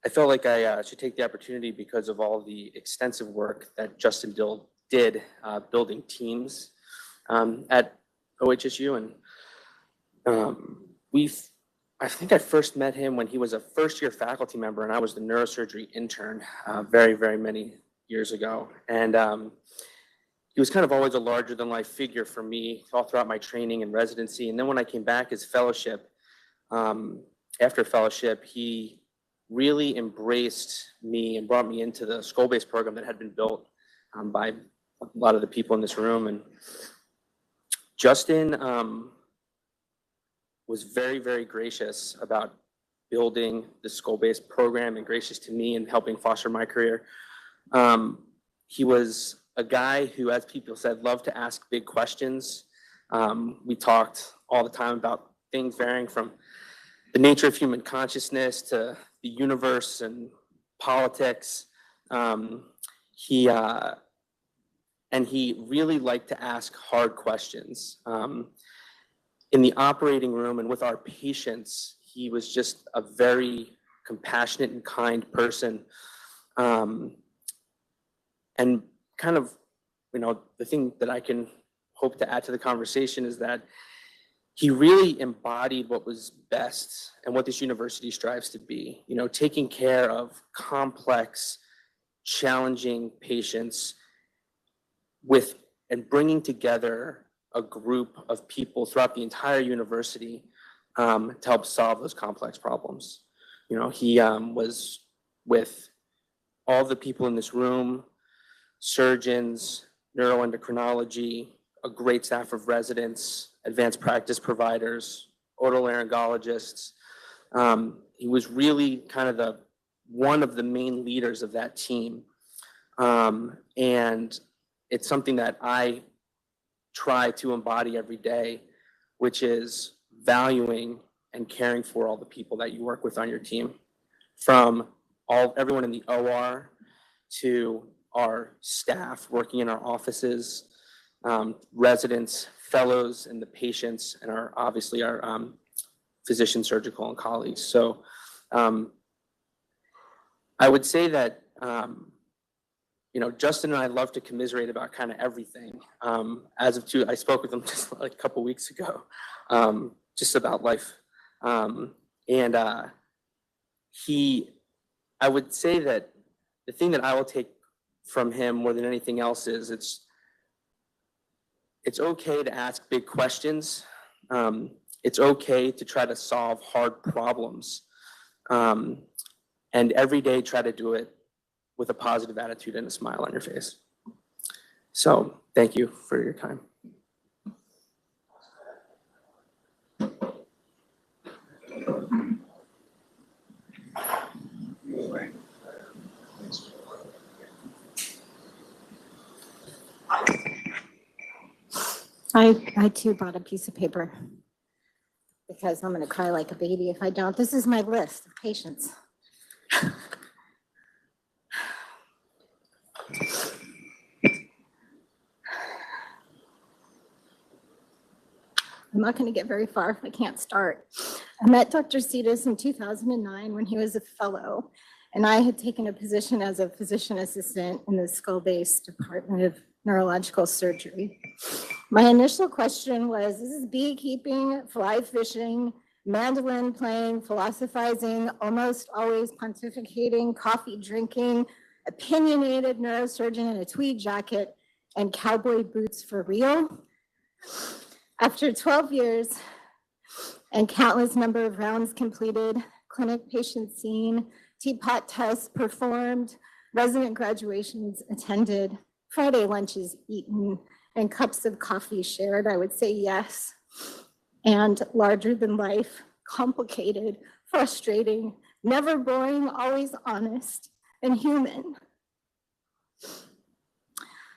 felt like I should take the opportunity because of all the extensive work that Justin did building teams at OHSU. And I think I first met him when he was a first-year faculty member, and I was the neurosurgery intern very, very many years ago. And he was kind of always a larger-than-life figure for me all throughout my training and residency. And then when I came back as fellowship, after fellowship, he really embraced me and brought me into the skull-based program that had been built by a lot of the people in this room. And Justin was very, very gracious about building the skull-based program and gracious to me and helping foster my career. He was a guy who, as people said, loved to ask big questions. We talked all the time about things varying from the nature of human consciousness to the universe and politics. He really liked to ask hard questions. In the operating room and with our patients, he was just a very compassionate and kind person. And kind of, the thing that I can hope to add to the conversation is that he really embodied what was best and what this university strives to be, taking care of complex, challenging patients and bringing together a group of people throughout the entire university to help solve those complex problems. He was with all the people in this room, surgeons, neuroendocrinology, a great staff of residents, advanced practice providers, otolaryngologists. He was really kind of one of the main leaders of that team. And it's something that I try to embody every day, which is valuing and caring for all the people that you work with on your team, from everyone in the OR to our staff working in our offices, residents, fellows, and the patients, and obviously our physician, surgical, and colleagues. So I would say that Justin and I love to commiserate about kind of everything. I spoke with him just like a couple weeks ago, just about life. I would say that the thing that I will take from him more than anything else is it's okay to ask big questions. It's okay to try to solve hard problems. And every day try to do it with a positive attitude and a smile on your face. So thank you for your time. I too brought a piece of paper. because I'm gonna cry like a baby if I don't. This is my list of patients. I'm not going to get very far if I can't start. I met Dr. Cetas in 2009 when he was a fellow, and I had taken a position as a physician assistant in the skull-based Department of Neurological Surgery. My initial question was, this is beekeeping, fly fishing, mandolin playing, philosophizing, almost always pontificating, coffee drinking, opinionated neurosurgeon in a tweed jacket, and cowboy boots for real? After 12 years and countless number of rounds completed, clinic patients seen, teapot tests performed, resident graduations attended, Friday lunches eaten, and cups of coffee shared, I would say yes. And larger than life, complicated, frustrating, never boring, always honest, and human.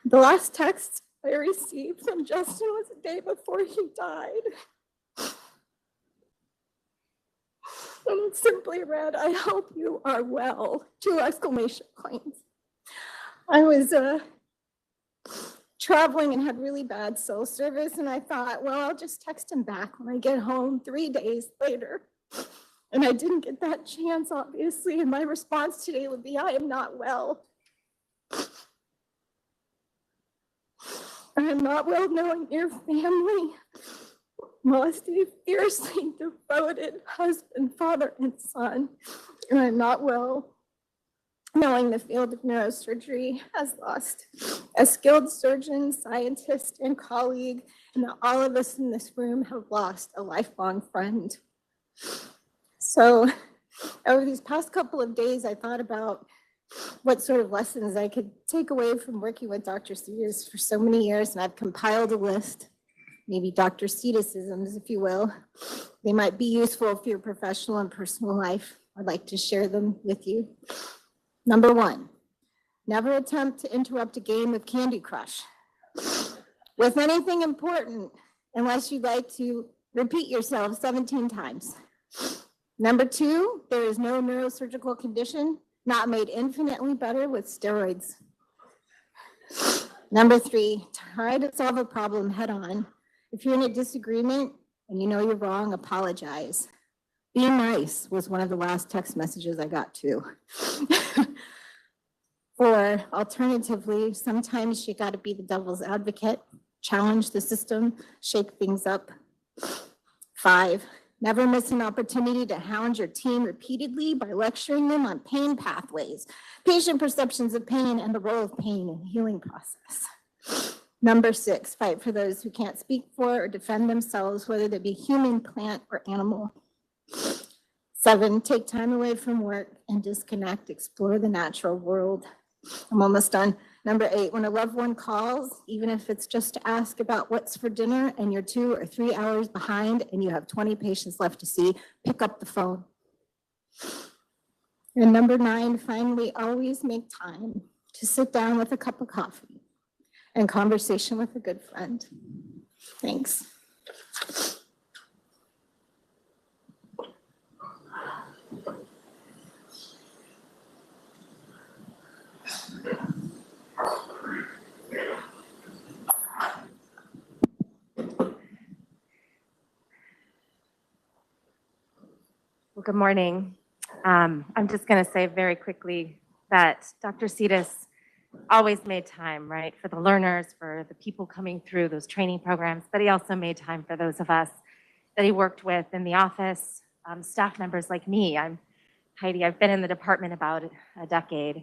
The last text I received from Justin was the day before he died. And it simply read, I hope you are well, 2 exclamation points. I was traveling and had really bad cell service, and I thought, well, I'll just text him back when I get home 3 days later. And I didn't get that chance, obviously, and my response today would be, I am not well. I am not well knowing your family lost a fiercely devoted husband, father, and son. And I'm not well knowing the field of neurosurgery has lost a skilled surgeon, scientist, and colleague, and that all of us in this room have lost a lifelong friend. So over these past couple of days, I thought about what sort of lessons I could take away from working with Dr. Cetas for so many years, and I've compiled a list, maybe Dr. Cetasisms, if you will. They might be useful for your professional and personal life. I'd like to share them with you. Number 1, never attempt to interrupt a game of Candy Crush with anything important unless you'd like to repeat yourself 17 times. Number 2, there is no neurosurgical condition not made infinitely better with steroids. Number 3, try to solve a problem head on. If you're in a disagreement and you know you're wrong, apologize. Be nice was one of the last text messages I got too. Or alternatively, sometimes you gotta be the devil's advocate, challenge the system, shake things up. 5, never miss an opportunity to hound your team repeatedly by lecturing them on pain pathways, patient perceptions of pain, and the role of pain in the healing process. Number 6, fight for those who can't speak for or defend themselves, whether they be human, plant, or animal. 7, take time away from work and disconnect, explore the natural world. I'm almost done. Number 8, when a loved one calls, even if it's just to ask about what's for dinner and you're 2 or 3 hours behind and you have 20 patients left to see, pick up the phone. And number 9, finally, always make time to sit down with a cup of coffee and conversation with a good friend. Thanks. Well, good morning. I'm just going to say very quickly that Dr. Cetas always made time, right, for the learners, for the people coming through those training programs, but he also made time for those of us that he worked with in the office, staff members like me. I'm Heidi. I've been in the department about a decade.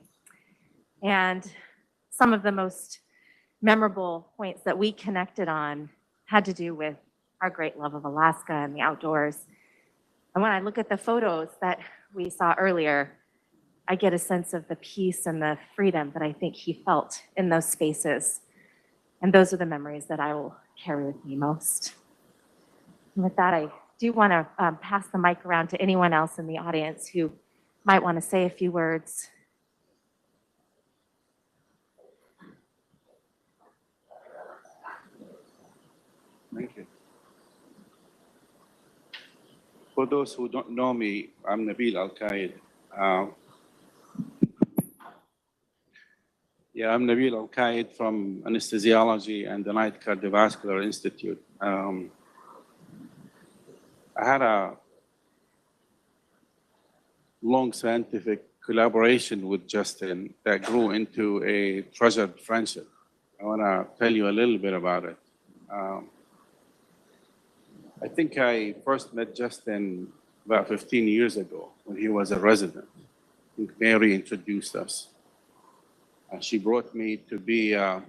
And some of the most memorable points that we connected on had to do with our great love of Alaska and the outdoors. And when I look at the photos that we saw earlier, I get a sense of the peace and the freedom that I think he felt in those spaces. And those are the memories that I will carry with me most. And with that, I do want to pass the mic around to anyone else in the audience who might want to say a few words. Thank you. For those who don't know me, I'm Nabil Al-Qaid. I'm Nabil Al-Qaid from Anesthesiology and the Night Cardiovascular Institute. I had a long scientific collaboration with Justin that grew into a treasured friendship. I want to tell you a little bit about it. I think I first met Justin about 15 years ago when he was a resident. I think Mary introduced us. She brought me to be a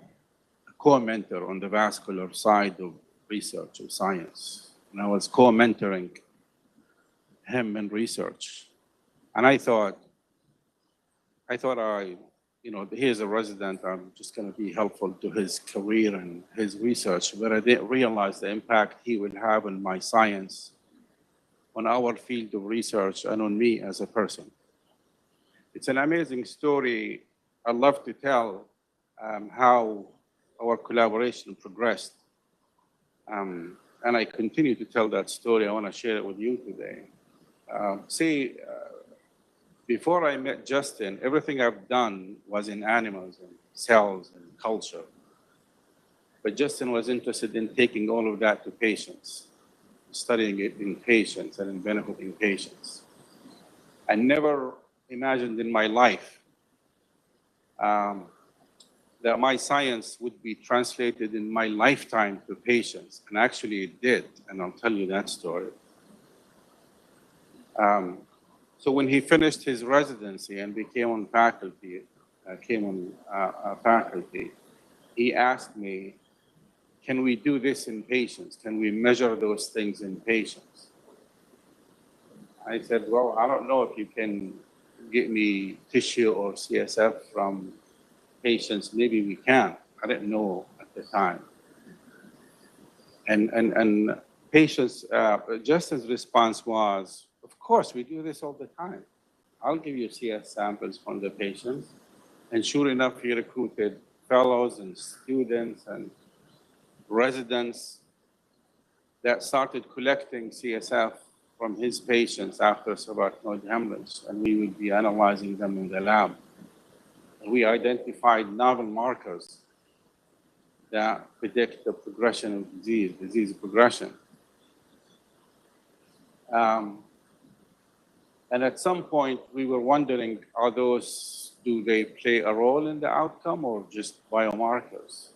co-mentor on the vascular side of research of science. And I was co-mentoring him in research. And I thought, here's a resident, I'm just going to be helpful to his career and his research, but I didn't realize the impact he would have on my science, on our field of research, and on me as a person. It's an amazing story. I love to tell how our collaboration progressed. And I continue to tell that story. I want to share it with you today. Before I met Justin, everything I've done was in animals and cells and culture. But Justin was interested in taking all of that to patients, studying it in patients and in benefiting patients. I never imagined in my life that my science would be translated in my lifetime to patients. And actually it did, and I'll tell you that story. So when he finished his residency and became on faculty, he asked me, can we do this in patients? Can we measure those things in patients? I said, well, I don't know if you can get me tissue or CSF from patients. Maybe we can. I didn't know at the time. And patients, Justin's response was, of course, we do this all the time. I'll give you CS samples from the patients. And sure enough, he recruited fellows and students and residents that started collecting CSF from his patients after subarachnoid hemorrhage, and we would be analyzing them in the lab. And we identified novel markers that predict the progression of disease progression. And at some point, we were wondering, do they play a role in the outcome or just biomarkers?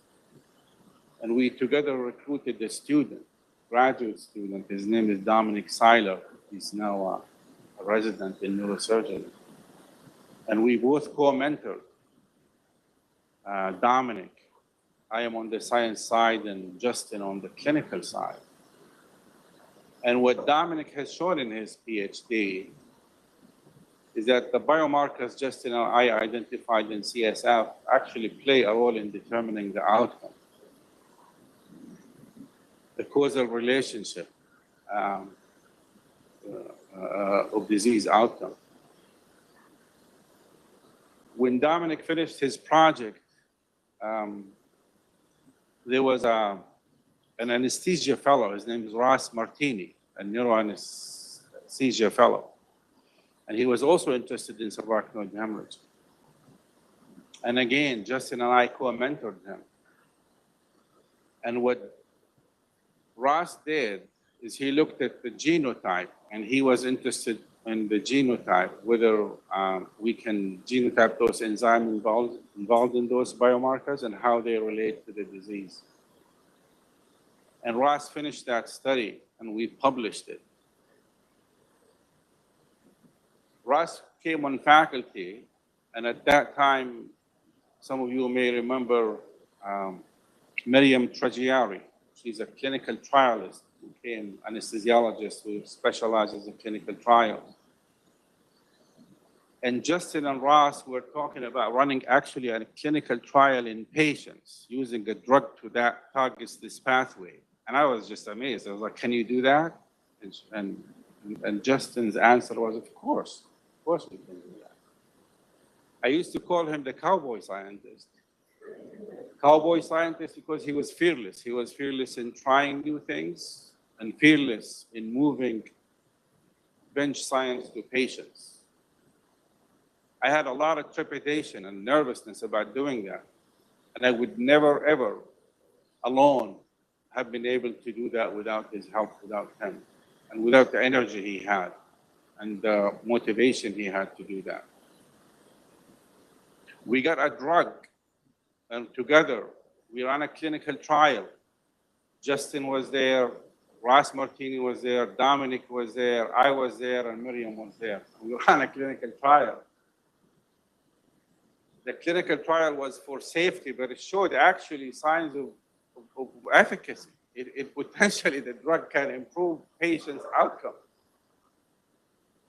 And we together recruited a student, graduate student. His name is Dominic Seiler. He's now a resident in neurosurgery. And we both co-mentored Dominic. I am on the science side and Justin on the clinical side. And what Dominic has shown in his PhD is that the biomarkers Justin and I identified in CSF actually play a role in determining the outcome, the causal relationship of disease outcome. When Dominic finished his project, there was an anesthesia fellow. His name is Ross Martini, a neuroanesthesia fellow. And he was also interested in subarachnoid hemorrhage. And again, Justin and I co-mentored him. And what Ross did is he looked at the genotype, and he was interested in the genotype, whether we can genotype those enzymes involved in those biomarkers and how they relate to the disease. And Ross finished that study, and we published it. Ross came on faculty, and at that time, some of you may remember Miriam Tragiari. She's a clinical trialist who became anesthesiologist who specializes in clinical trials. And Justin and Ross were talking about running actually a clinical trial in patients using a drug that targets this pathway. And I was just amazed. I was like, can you do that? And Justin's answer was, of course we can do that. I used to call him the cowboy scientist. Cowboy scientist because he was fearless. He was fearless in trying new things and fearless in moving bench science to patients. I had a lot of trepidation and nervousness about doing that. And I would never, ever alone have been able to do that without his help, without him, and without the energy he had and the motivation he had to do that. We got a drug, and together we ran a clinical trial. Justin was there, Ross Martini was there, Dominic was there, I was there, and Miriam was there. We ran a clinical trial. The clinical trial was for safety, but it showed actually signs of efficacy. It potentially, the drug can improve patients' outcome.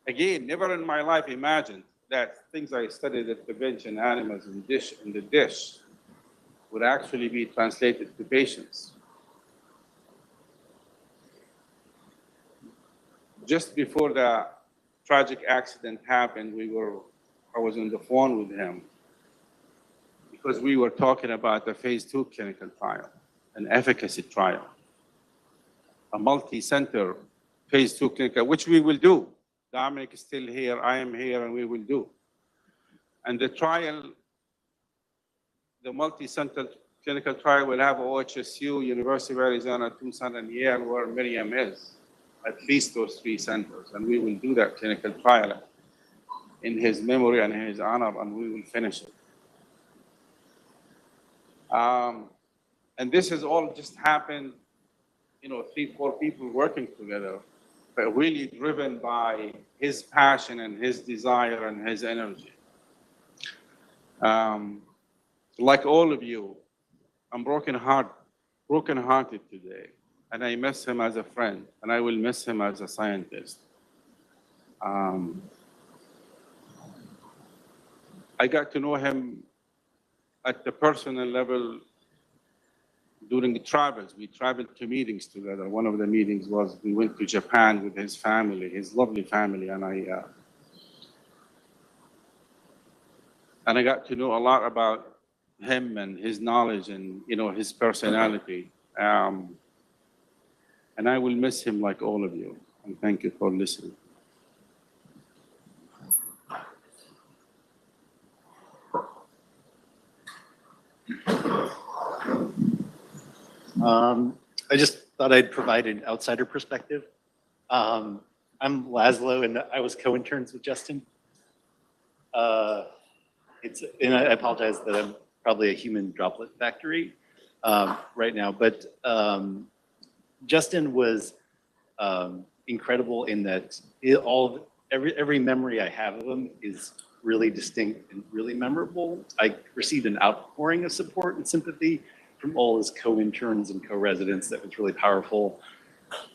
Again, never in my life imagined that things I studied at the bench in animals in the dish would actually be translated to patients. Just before the tragic accident happened, I was on the phone with him because we were talking about the phase 2 clinical trial, an efficacy trial, a multi-center phase 2 clinical, which we will do. Dominic is still here, I am here, and we will do. And the trial, the multi-center clinical trial will have OHSU, University of Arizona, Tucson, and Yale, where Miriam is, at least those 3 centers. And we will do that clinical trial in his memory and in his honor, and we will finish it. And this has all just happened, 3, 4 people working together, but really driven by his passion and his desire and his energy. Like all of you, I'm broken-hearted today, and I miss him as a friend, and I will miss him as a scientist. I got to know him at the personal level during the travels. We traveled to meetings together. One of the meetings was we went to Japan with his family, his lovely family, and I got to know a lot about him and his knowledge and his personality. And I will miss him like all of you. And thank you for listening. I just thought I'd provide an outsider perspective. I'm Laszlo, and I was co-interns with Justin. And I apologize that I'm probably a human droplet factory right now, but Justin was incredible in that every memory I have of him is really distinct and really memorable. I received an outpouring of support and sympathy from all his co-interns and co-residents that was really powerful.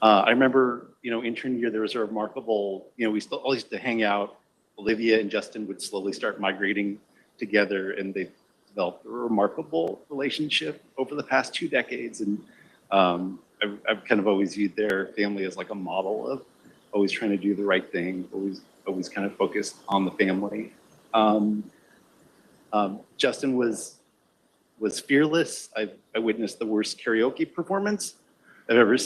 I remember, intern year, there was a remarkable, we still all used to hang out. Olivia and Justin would slowly start migrating together, and they developed a remarkable relationship over the past 2 decades. And I've kind of always viewed their family as like a model of always trying to do the right thing, always kind of focused on the family. Justin was fearless. I witnessed the worst karaoke performance I've ever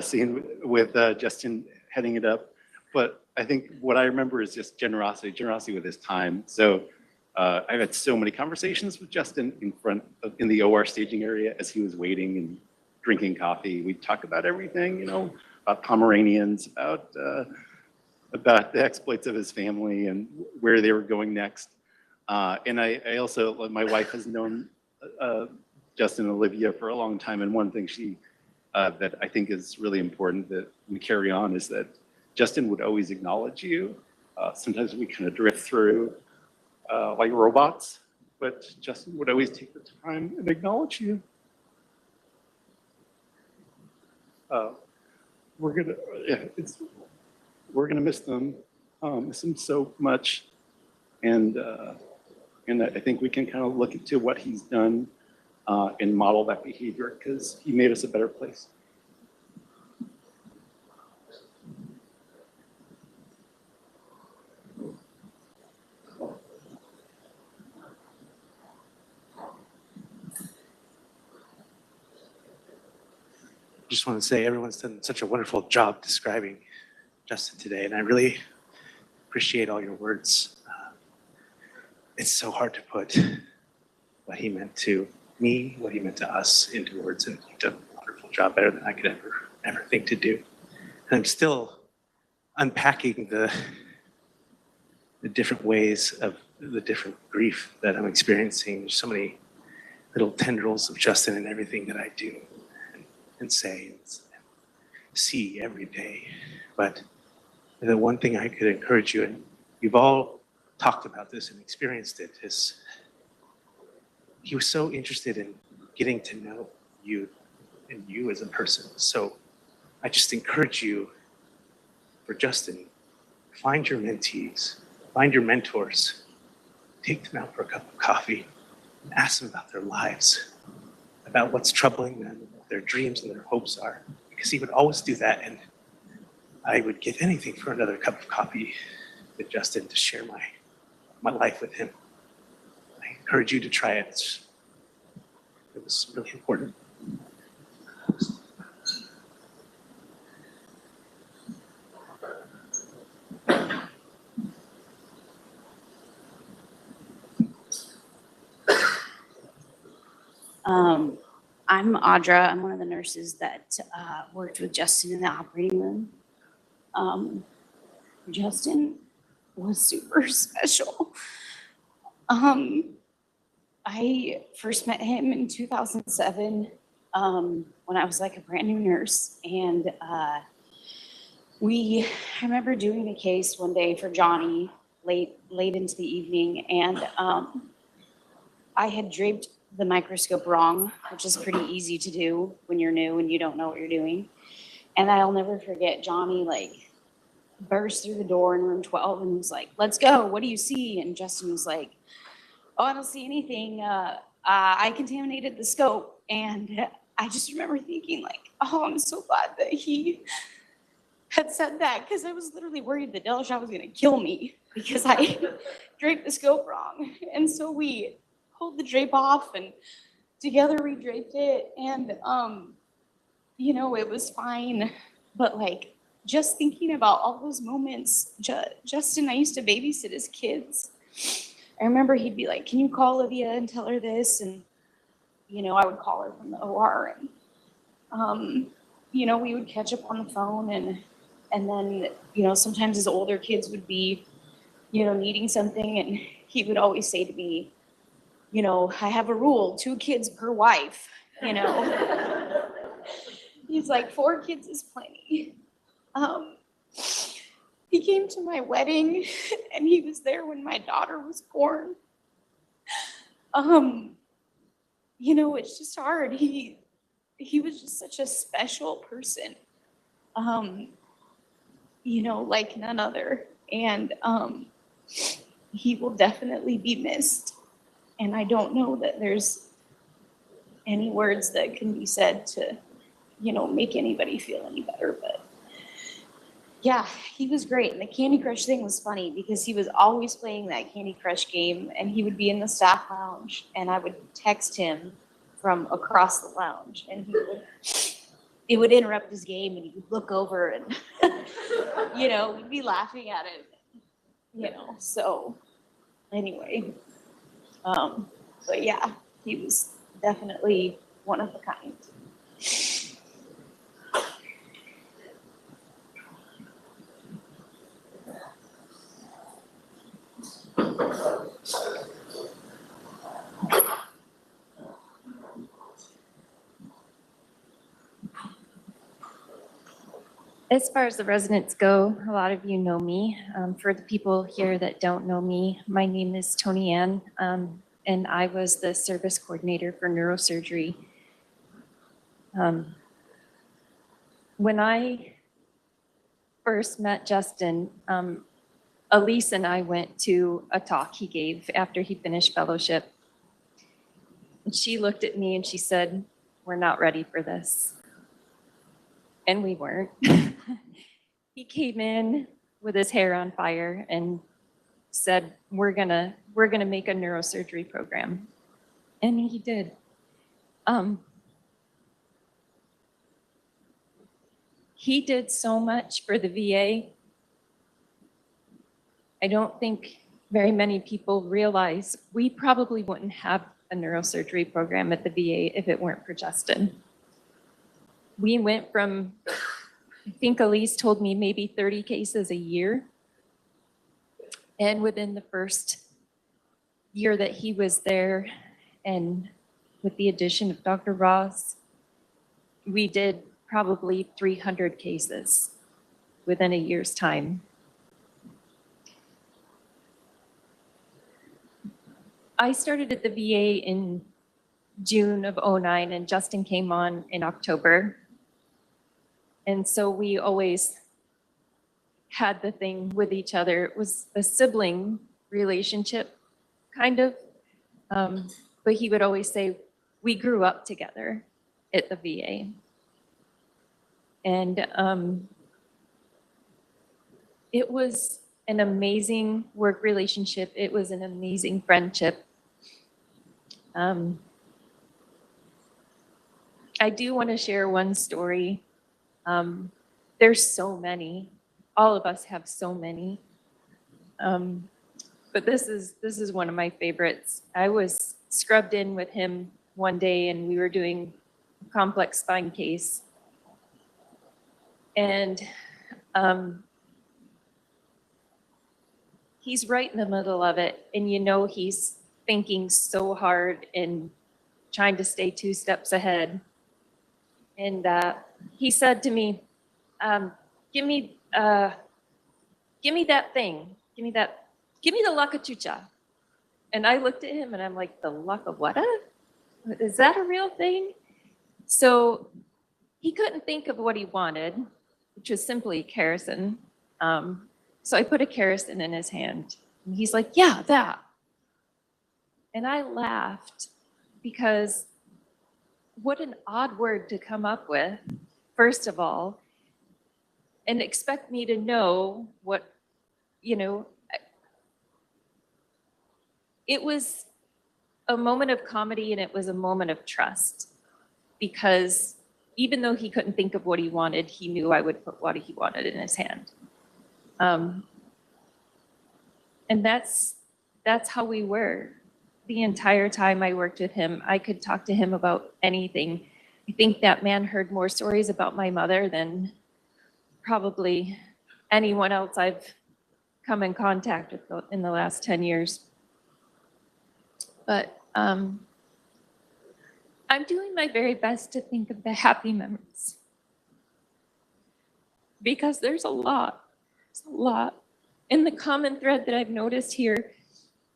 seen with Justin heading it up. But I think what I remember is just generosity with his time. So I've had so many conversations with Justin in the OR staging area as he was waiting and drinking coffee. We'd talk about everything, about Pomeranians, about the exploits of his family and where they were going next. And I also, my wife has known Justin and Olivia for a long time, and one thing that I think is really important that we carry on is that Justin would always acknowledge you. Sometimes we kind of drift through like robots, but Justin would always take the time and acknowledge you. We're gonna miss them, miss him so much, and I think we can kind of look into what he's done and model that behavior because he made us a better place. Just want to say everyone's done such a wonderful job describing Justin today, and I really appreciate all your words. It's so hard to put what he meant to me, what he meant to us into words, and you've done a wonderful job, better than I could ever think to do. And I'm still unpacking the different ways of the different grief that I'm experiencing. There's so many little tendrils of Justin in everything that I do and say and see every day. But the one thing I could encourage you, and you've all talked about this and experienced it, is he was so interested in getting to know you and you as a person. So I just encourage you, for Justin, find your mentees, find your mentors, take them out for a cup of coffee, and ask them about their lives, about what's troubling them, what their dreams and their hopes are. Because he would always do that, and I would give anything for another cup of coffee with Justin to share my life with him. I encourage you to try it. It was really important. I'm Audra. I'm one of the nurses that worked with Justin in the operating room. Justin was super special. I first met him in 2007 when I was like a brand new nurse. And I remember doing a case one day for Johnny late into the evening. And I had draped the microscope wrong, which is pretty easy to do when you're new and you don't know what you're doing. And I'll never forget Johnny like burst through the door in room 12 and was like, "Let's go, what do you see?" And Justin was like, "Oh, I don't see anything. I contaminated the scope." And I just remember thinking like, oh, I'm so glad that he had said that, because I was literally worried that Delashot was gonna kill me because I draped the scope wrong. And so we pulled the drape off and together we draped it, and it was fine. But like, just thinking about all those moments, Justin, I used to babysit his kids. I remember he'd be like, "Can you call Olivia and tell her this?" And I would call her from the OR, and we would catch up on the phone, and then sometimes his older kids would be needing something, and he would always say to me, "I have a rule, 2 kids per wife." He's like, 4 kids is plenty. He came to my wedding and he was there when my daughter was born. It's just hard. He was just such a special person, like none other. And he will definitely be missed. And I don't know that there's any words that can be said to, make anybody feel any better. But yeah, he was great. And the Candy Crush thing was funny because he was always playing that Candy Crush game, and he would be in the staff lounge and I would text him from across the lounge, and it would interrupt his game, and he would look over and, we'd be laughing at it, so anyway. But yeah, he was definitely one of a kind. As far as the residents go, a lot of you know me. For the people here that don't know me, my name is Tony Ann, and I was the service coordinator for neurosurgery. When I first met Justin, Elise and I went to a talk he gave after he finished fellowship. And she looked at me and she said, "We're not ready for this." And we weren't. He came in with his hair on fire and said, we're gonna make a neurosurgery program. And he did. He did so much for the VA I don't think very many people realize we probably wouldn't have a neurosurgery program at the VA if it weren't for Justin. We went from, I think Elise told me, maybe 30 cases a year. And within the first year that he was there, and with the addition of Dr. Ross, we did probably 300 cases within a year's time. I started at the VA in June of '09, and Justin came on in October. And so we always had the thing with each other. It was a sibling relationship, kind of. But he would always say, we grew up together at the VA. And it was an amazing work relationship. It was an amazing friendship. I do want to share one story. There's so many. All of us have so many. But this is one of my favorites. I was scrubbed in with him one day, and we were doing a complex spine case. And he's right in the middle of it, and you know he's thinking so hard and trying to stay 2 steps ahead. And he said to me, give me that thing. Give me the lacachucha. And I looked at him and I'm like, the what? Is that a real thing? So he couldn't think of what he wanted, which was simply kerosene. So I put a kerosene in his hand. And he's like, yeah, that. And I laughed because what an odd word to come up with, first of all, and expect me to know what, it was a moment of comedy and it was a moment of trust, because even though he couldn't think of what he wanted, he knew I would put what he wanted in his hand. And that's how we were. The entire time I worked with him, I could talk to him about anything. I think that man heard more stories about my mother than probably anyone else I've come in contact with in the last 10 years. But I'm doing my very best to think of the happy memories, because there's a lot. And the common thread that I've noticed here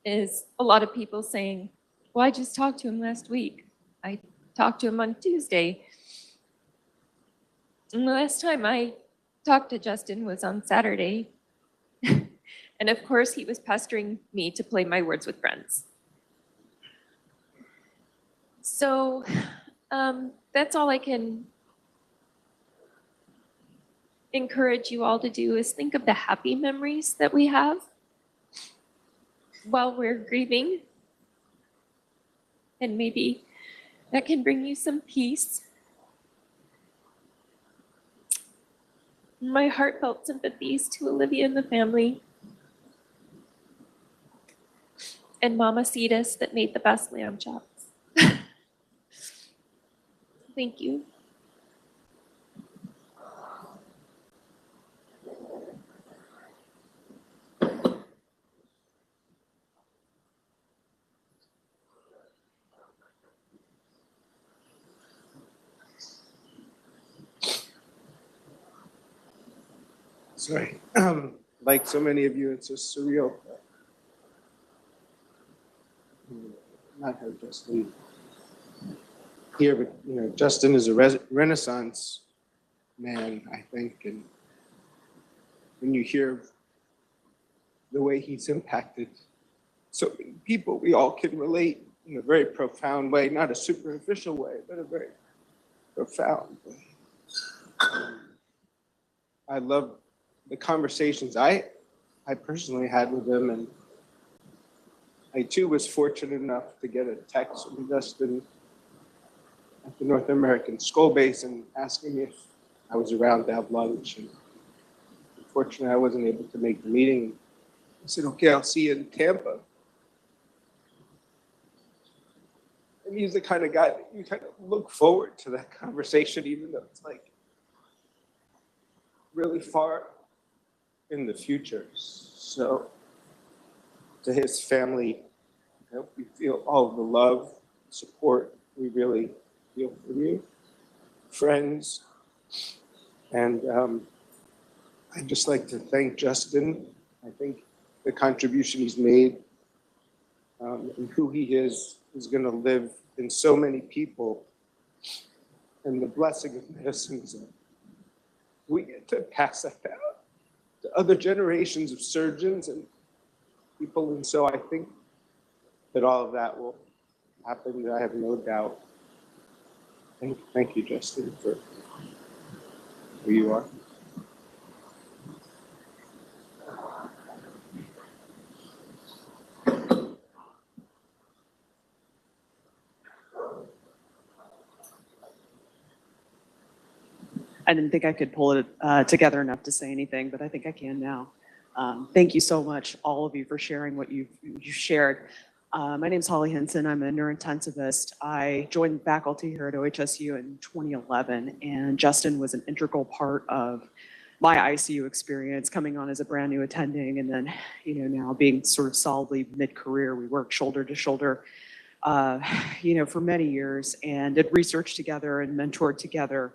is a lot of people saying, well, I just talked to him last week. I talked to him on Tuesday. And the last time I talked to Justin was on Saturday. And of course, he was pestering me to play my Words with Friends. So that's all I can encourage you all to do, is think of the happy memories that we have while we're grieving. And maybe that can bring you some peace. My heartfelt sympathies to Olivia and the family. And Mama Cetas that made the best lamb chops. Thank you. Sorry. Like so many of you, it's just surreal. Not have Justin here, but Justin is a Renaissance man, I think, and when you hear the way he's impacted so many people, we all can relate in a very profound way, not a superficial way, but a very profound way. I love the conversations I personally had with him, and I too was fortunate enough to get a text from Justin at the North American Skull Base and asking me if I was around to have lunch. And unfortunately, I wasn't able to make the meeting. said, okay, I'll see you in Tampa. And he's the kind of guy that you kind of look forward to that conversation, even though it's like really far in the future. So to his family, I hope you feel all the love, support we really feel from you, friends. And I'd just like to thank Justin. I think the contribution he's made and who he is going to live in so many people. And the blessing of medicine is that we get to pass that down to other generations of surgeons and people. And so I think that all of that will happen. I have no doubt. Thank you, Justin, for who you are. I didn't think I could pull it together enough to say anything, but I think I can now. Thank you so much, all of you, for sharing what you shared. My name is Holly Henson. I'm a neurointensivist. I joined faculty here at OHSU in 2011, and Justin was an integral part of my ICU experience, coming on as a brand new attending, and then, now being sort of solidly mid-career. We worked shoulder to shoulder, for many years, and did research together and mentored together.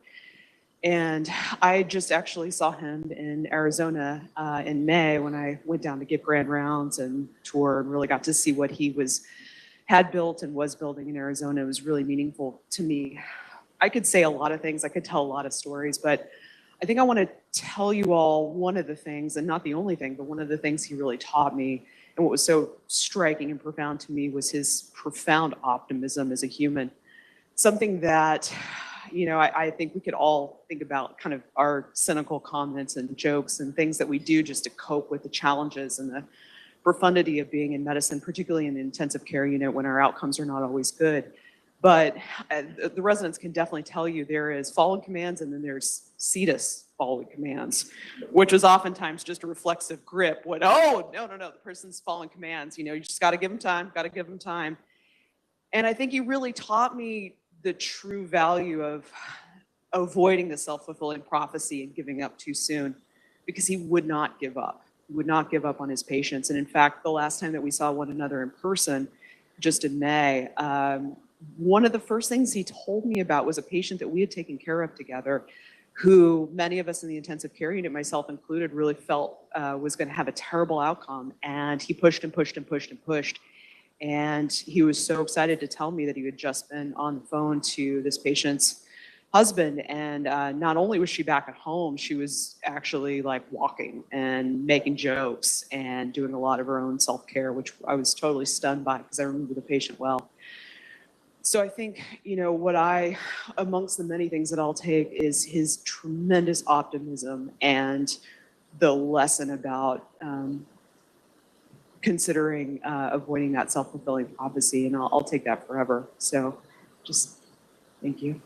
And I just actually saw him in Arizona in May when I went down to give grand rounds and tour, and really got to see what he had built and was building in Arizona. It was really meaningful to me. I could say a lot of things, I could tell a lot of stories, but I think I want to tell you all one of the things, and not the only thing, but one of the things he really taught me, and what was so striking and profound to me, was his profound optimism as a human. Something that I think we could all think about, kind of our cynical comments and jokes and things that we do just to cope with the challenges and the profundity of being in medicine, particularly in the intensive care unit when our outcomes are not always good. But the residents can definitely tell you there is following commands, and then there's Cetas following commands, which is oftentimes just a reflexive grip. No, the person's following commands. You just got to give them time, And I think he really taught me the true value of avoiding the self-fulfilling prophecy and giving up too soon, because he would not give up. He would not give up on his patients. And in fact, the last time that we saw one another in person, just in May, one of the first things he told me about was a patient that we had taken care of together, who many of us in the intensive care unit, myself included, really felt was going to have a terrible outcome. And he pushed and pushed and pushed and pushed. And he was so excited to tell me that he had just been on the phone to this patient's husband. And not only was she back at home, she was actually like walking and making jokes and doing a lot of her own self-care, which I was totally stunned by, because I remember the patient well. So I think, what amongst the many things that I'll take, is his tremendous optimism and the lesson about considering avoiding that self-fulfilling prophecy, and I'll take that forever. So just thank you.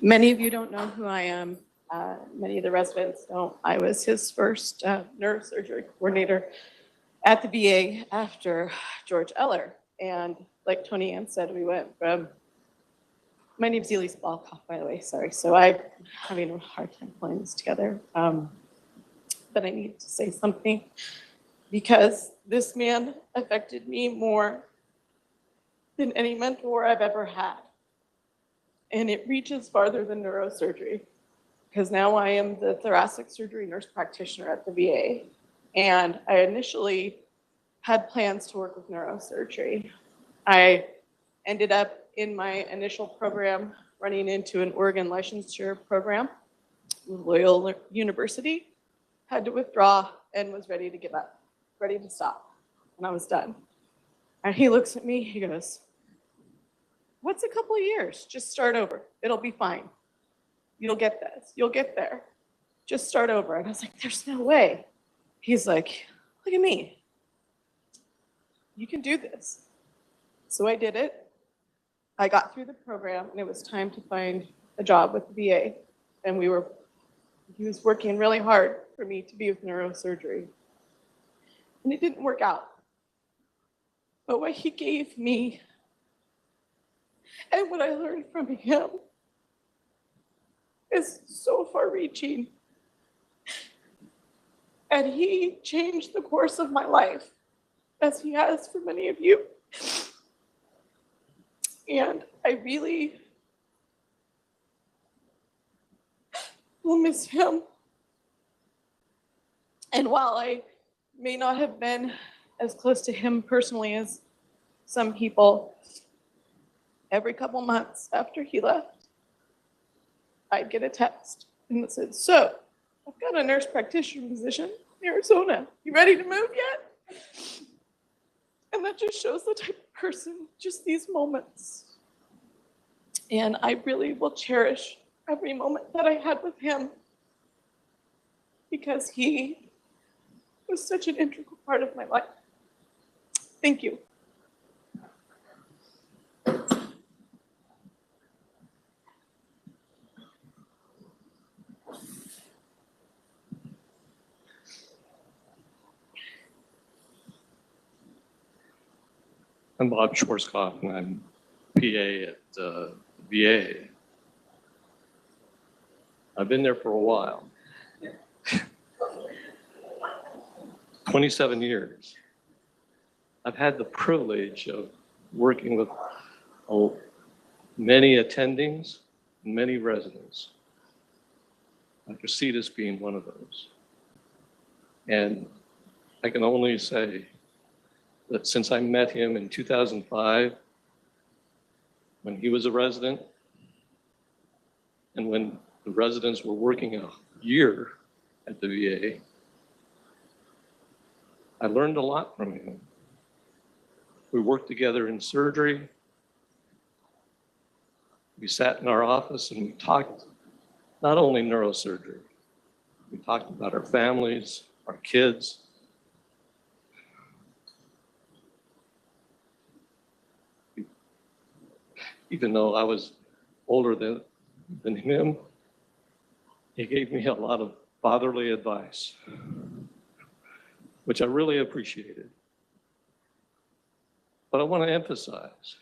Many of you don't know who I am. Many of the residents don't. I was his first neurosurgery coordinator at the VA after George Eller. And like Tony Ann said, we went from, my name's Elise Balkoff, by the way, sorry. So I'm having a hard time pulling this together. But I need to say something, because this man affected me more than any mentor I've ever had. And it reaches farther than neurosurgery, because now I am the thoracic surgery nurse practitioner at the VA. And I initially had plans to work with neurosurgery. I ended up in my initial program running into an Oregon licensure program with Loyola University, had to withdraw and was ready to give up, ready to stop. And I was done. And he looks at me, he goes, "What's a couple of years? Just start over. It'll be fine. You'll get this. You'll get there. Just start over." And I was like, "There's no way." He's like, "Look at me. You can do this." So I did it. I got through the program and it was time to find a job with the VA. And he was working really hard for me to be with neurosurgery. And it didn't work out. But what he gave me and what I learned from him is so far reaching. And he changed the course of my life, as he has for many of you. And I really will miss him. And while I may not have been as close to him personally as some people, every couple months after he left, I'd get a text and it said, "So, I've got a nurse practitioner position in Arizona. You ready to move yet?" And that just shows the type of person, just these moments. And I really will cherish every moment that I had with him because he was such an integral part of my life. Thank you. I'm Bob Schwarzkopf, and I'm PA at VA. I've been there for a while. 27 years. I've had the privilege of working with many attendings and many residents, Dr. Cetas being one of those. And I can only say that since I met him in 2005, when he was a resident, and when the residents were working a year at the VA, I learned a lot from him. We worked together in surgery. We sat in our office and we talked not only neurosurgery, we talked about our families, our kids. Even though I was older than him, he gave me a lot of fatherly advice, which I really appreciated. But I want to emphasize,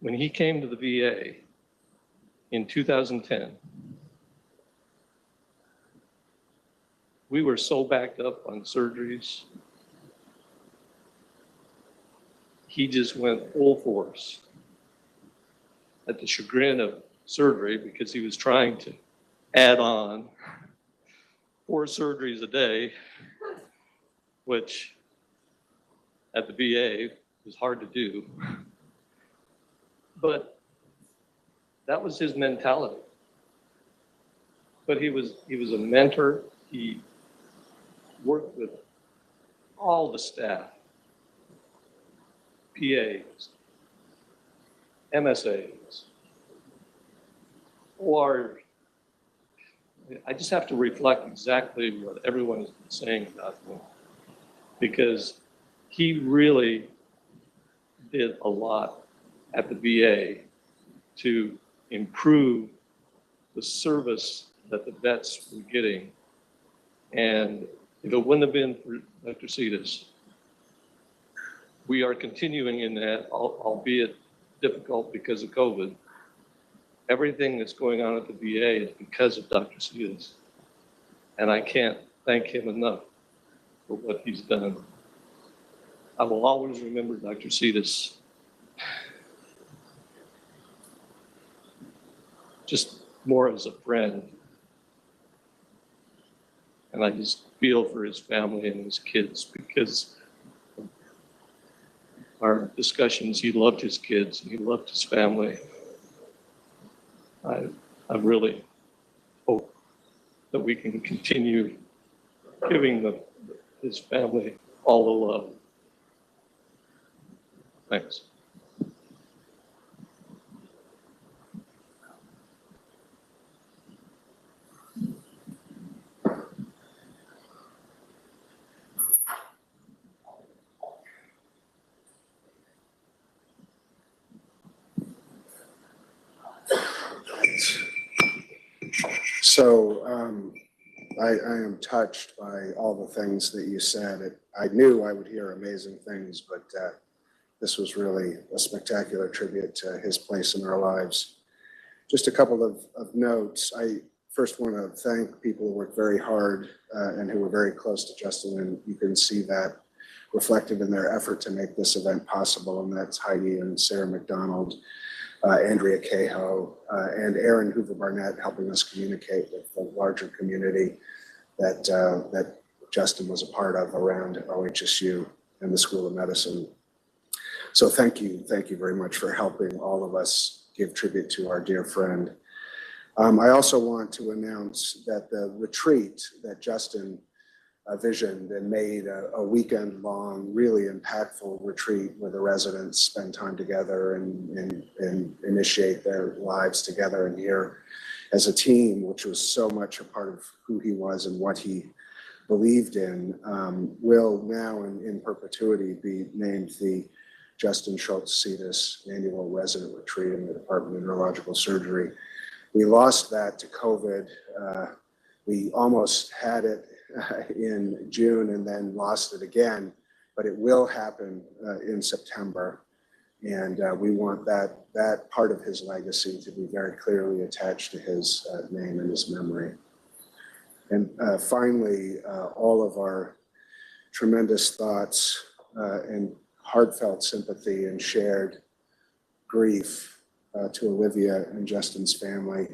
when he came to the VA in 2010, we were so backed up on surgeries. He just went full force at the chagrin of surgery because he was trying to add on 4 surgeries a day, which at the VA was hard to do. But that was his mentality. But he was a mentor. He worked with all the staff, PAs, MSAs, or I just have to reflect exactly what everyone has been saying about him, because he really did a lot at the VA to improve the service that the vets were getting. And if it wouldn't have been for Dr. Cetas, we are continuing in that, albeit difficult because of COVID. Everything that's going on at the VA is because of Dr. Cetas. And I can't thank him enough for what he's done. I will always remember Dr. Cetas just more as a friend. And I just feel for his family and his kids because our discussions, he loved his kids and he loved his family. I really hope that we can continue giving his family all the love. Thanks. I am touched by all the things that you said. I knew I would hear amazing things, but this was really a spectacular tribute to his place in our lives. Just a couple of notes. I first want to thank people who worked very hard and who were very close to Justin, and you can see that reflected in their effort to make this event possible, and that's Heidi and Sarah McDonald, Andrea Cahoe, and Aaron Hoover Barnett helping us communicate with the larger community that Justin was a part of around OHSU and the School of Medicine. So thank you very much for helping all of us give tribute to our dear friend. I also want to announce that the retreat that Justin visioned and made a weekend-long, really impactful retreat where the residents spend time together and initiate their lives together and here as a team, which was so much a part of who he was and what he believed in, will now in perpetuity be named the Justin Schultz Cetas Annual Resident Retreat in the Department of Neurological Surgery. We lost that to COVID. We almost had it in June and then lost it again, but it will happen in September. And we want that part of his legacy to be very clearly attached to his name and his memory. And finally, all of our tremendous thoughts and heartfelt sympathy and shared grief to Olivia and Justin's family.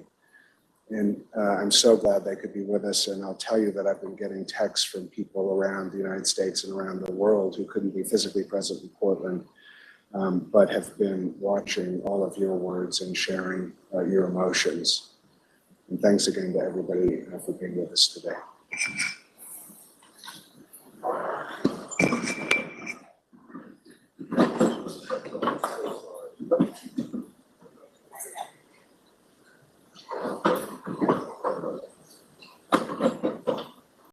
And I'm so glad they could be with us. And I'll tell you that I've been getting texts from people around the United States and around the world who couldn't be physically present in Portland, but have been watching all of your words and sharing your emotions. And thanks again to everybody for being with us today.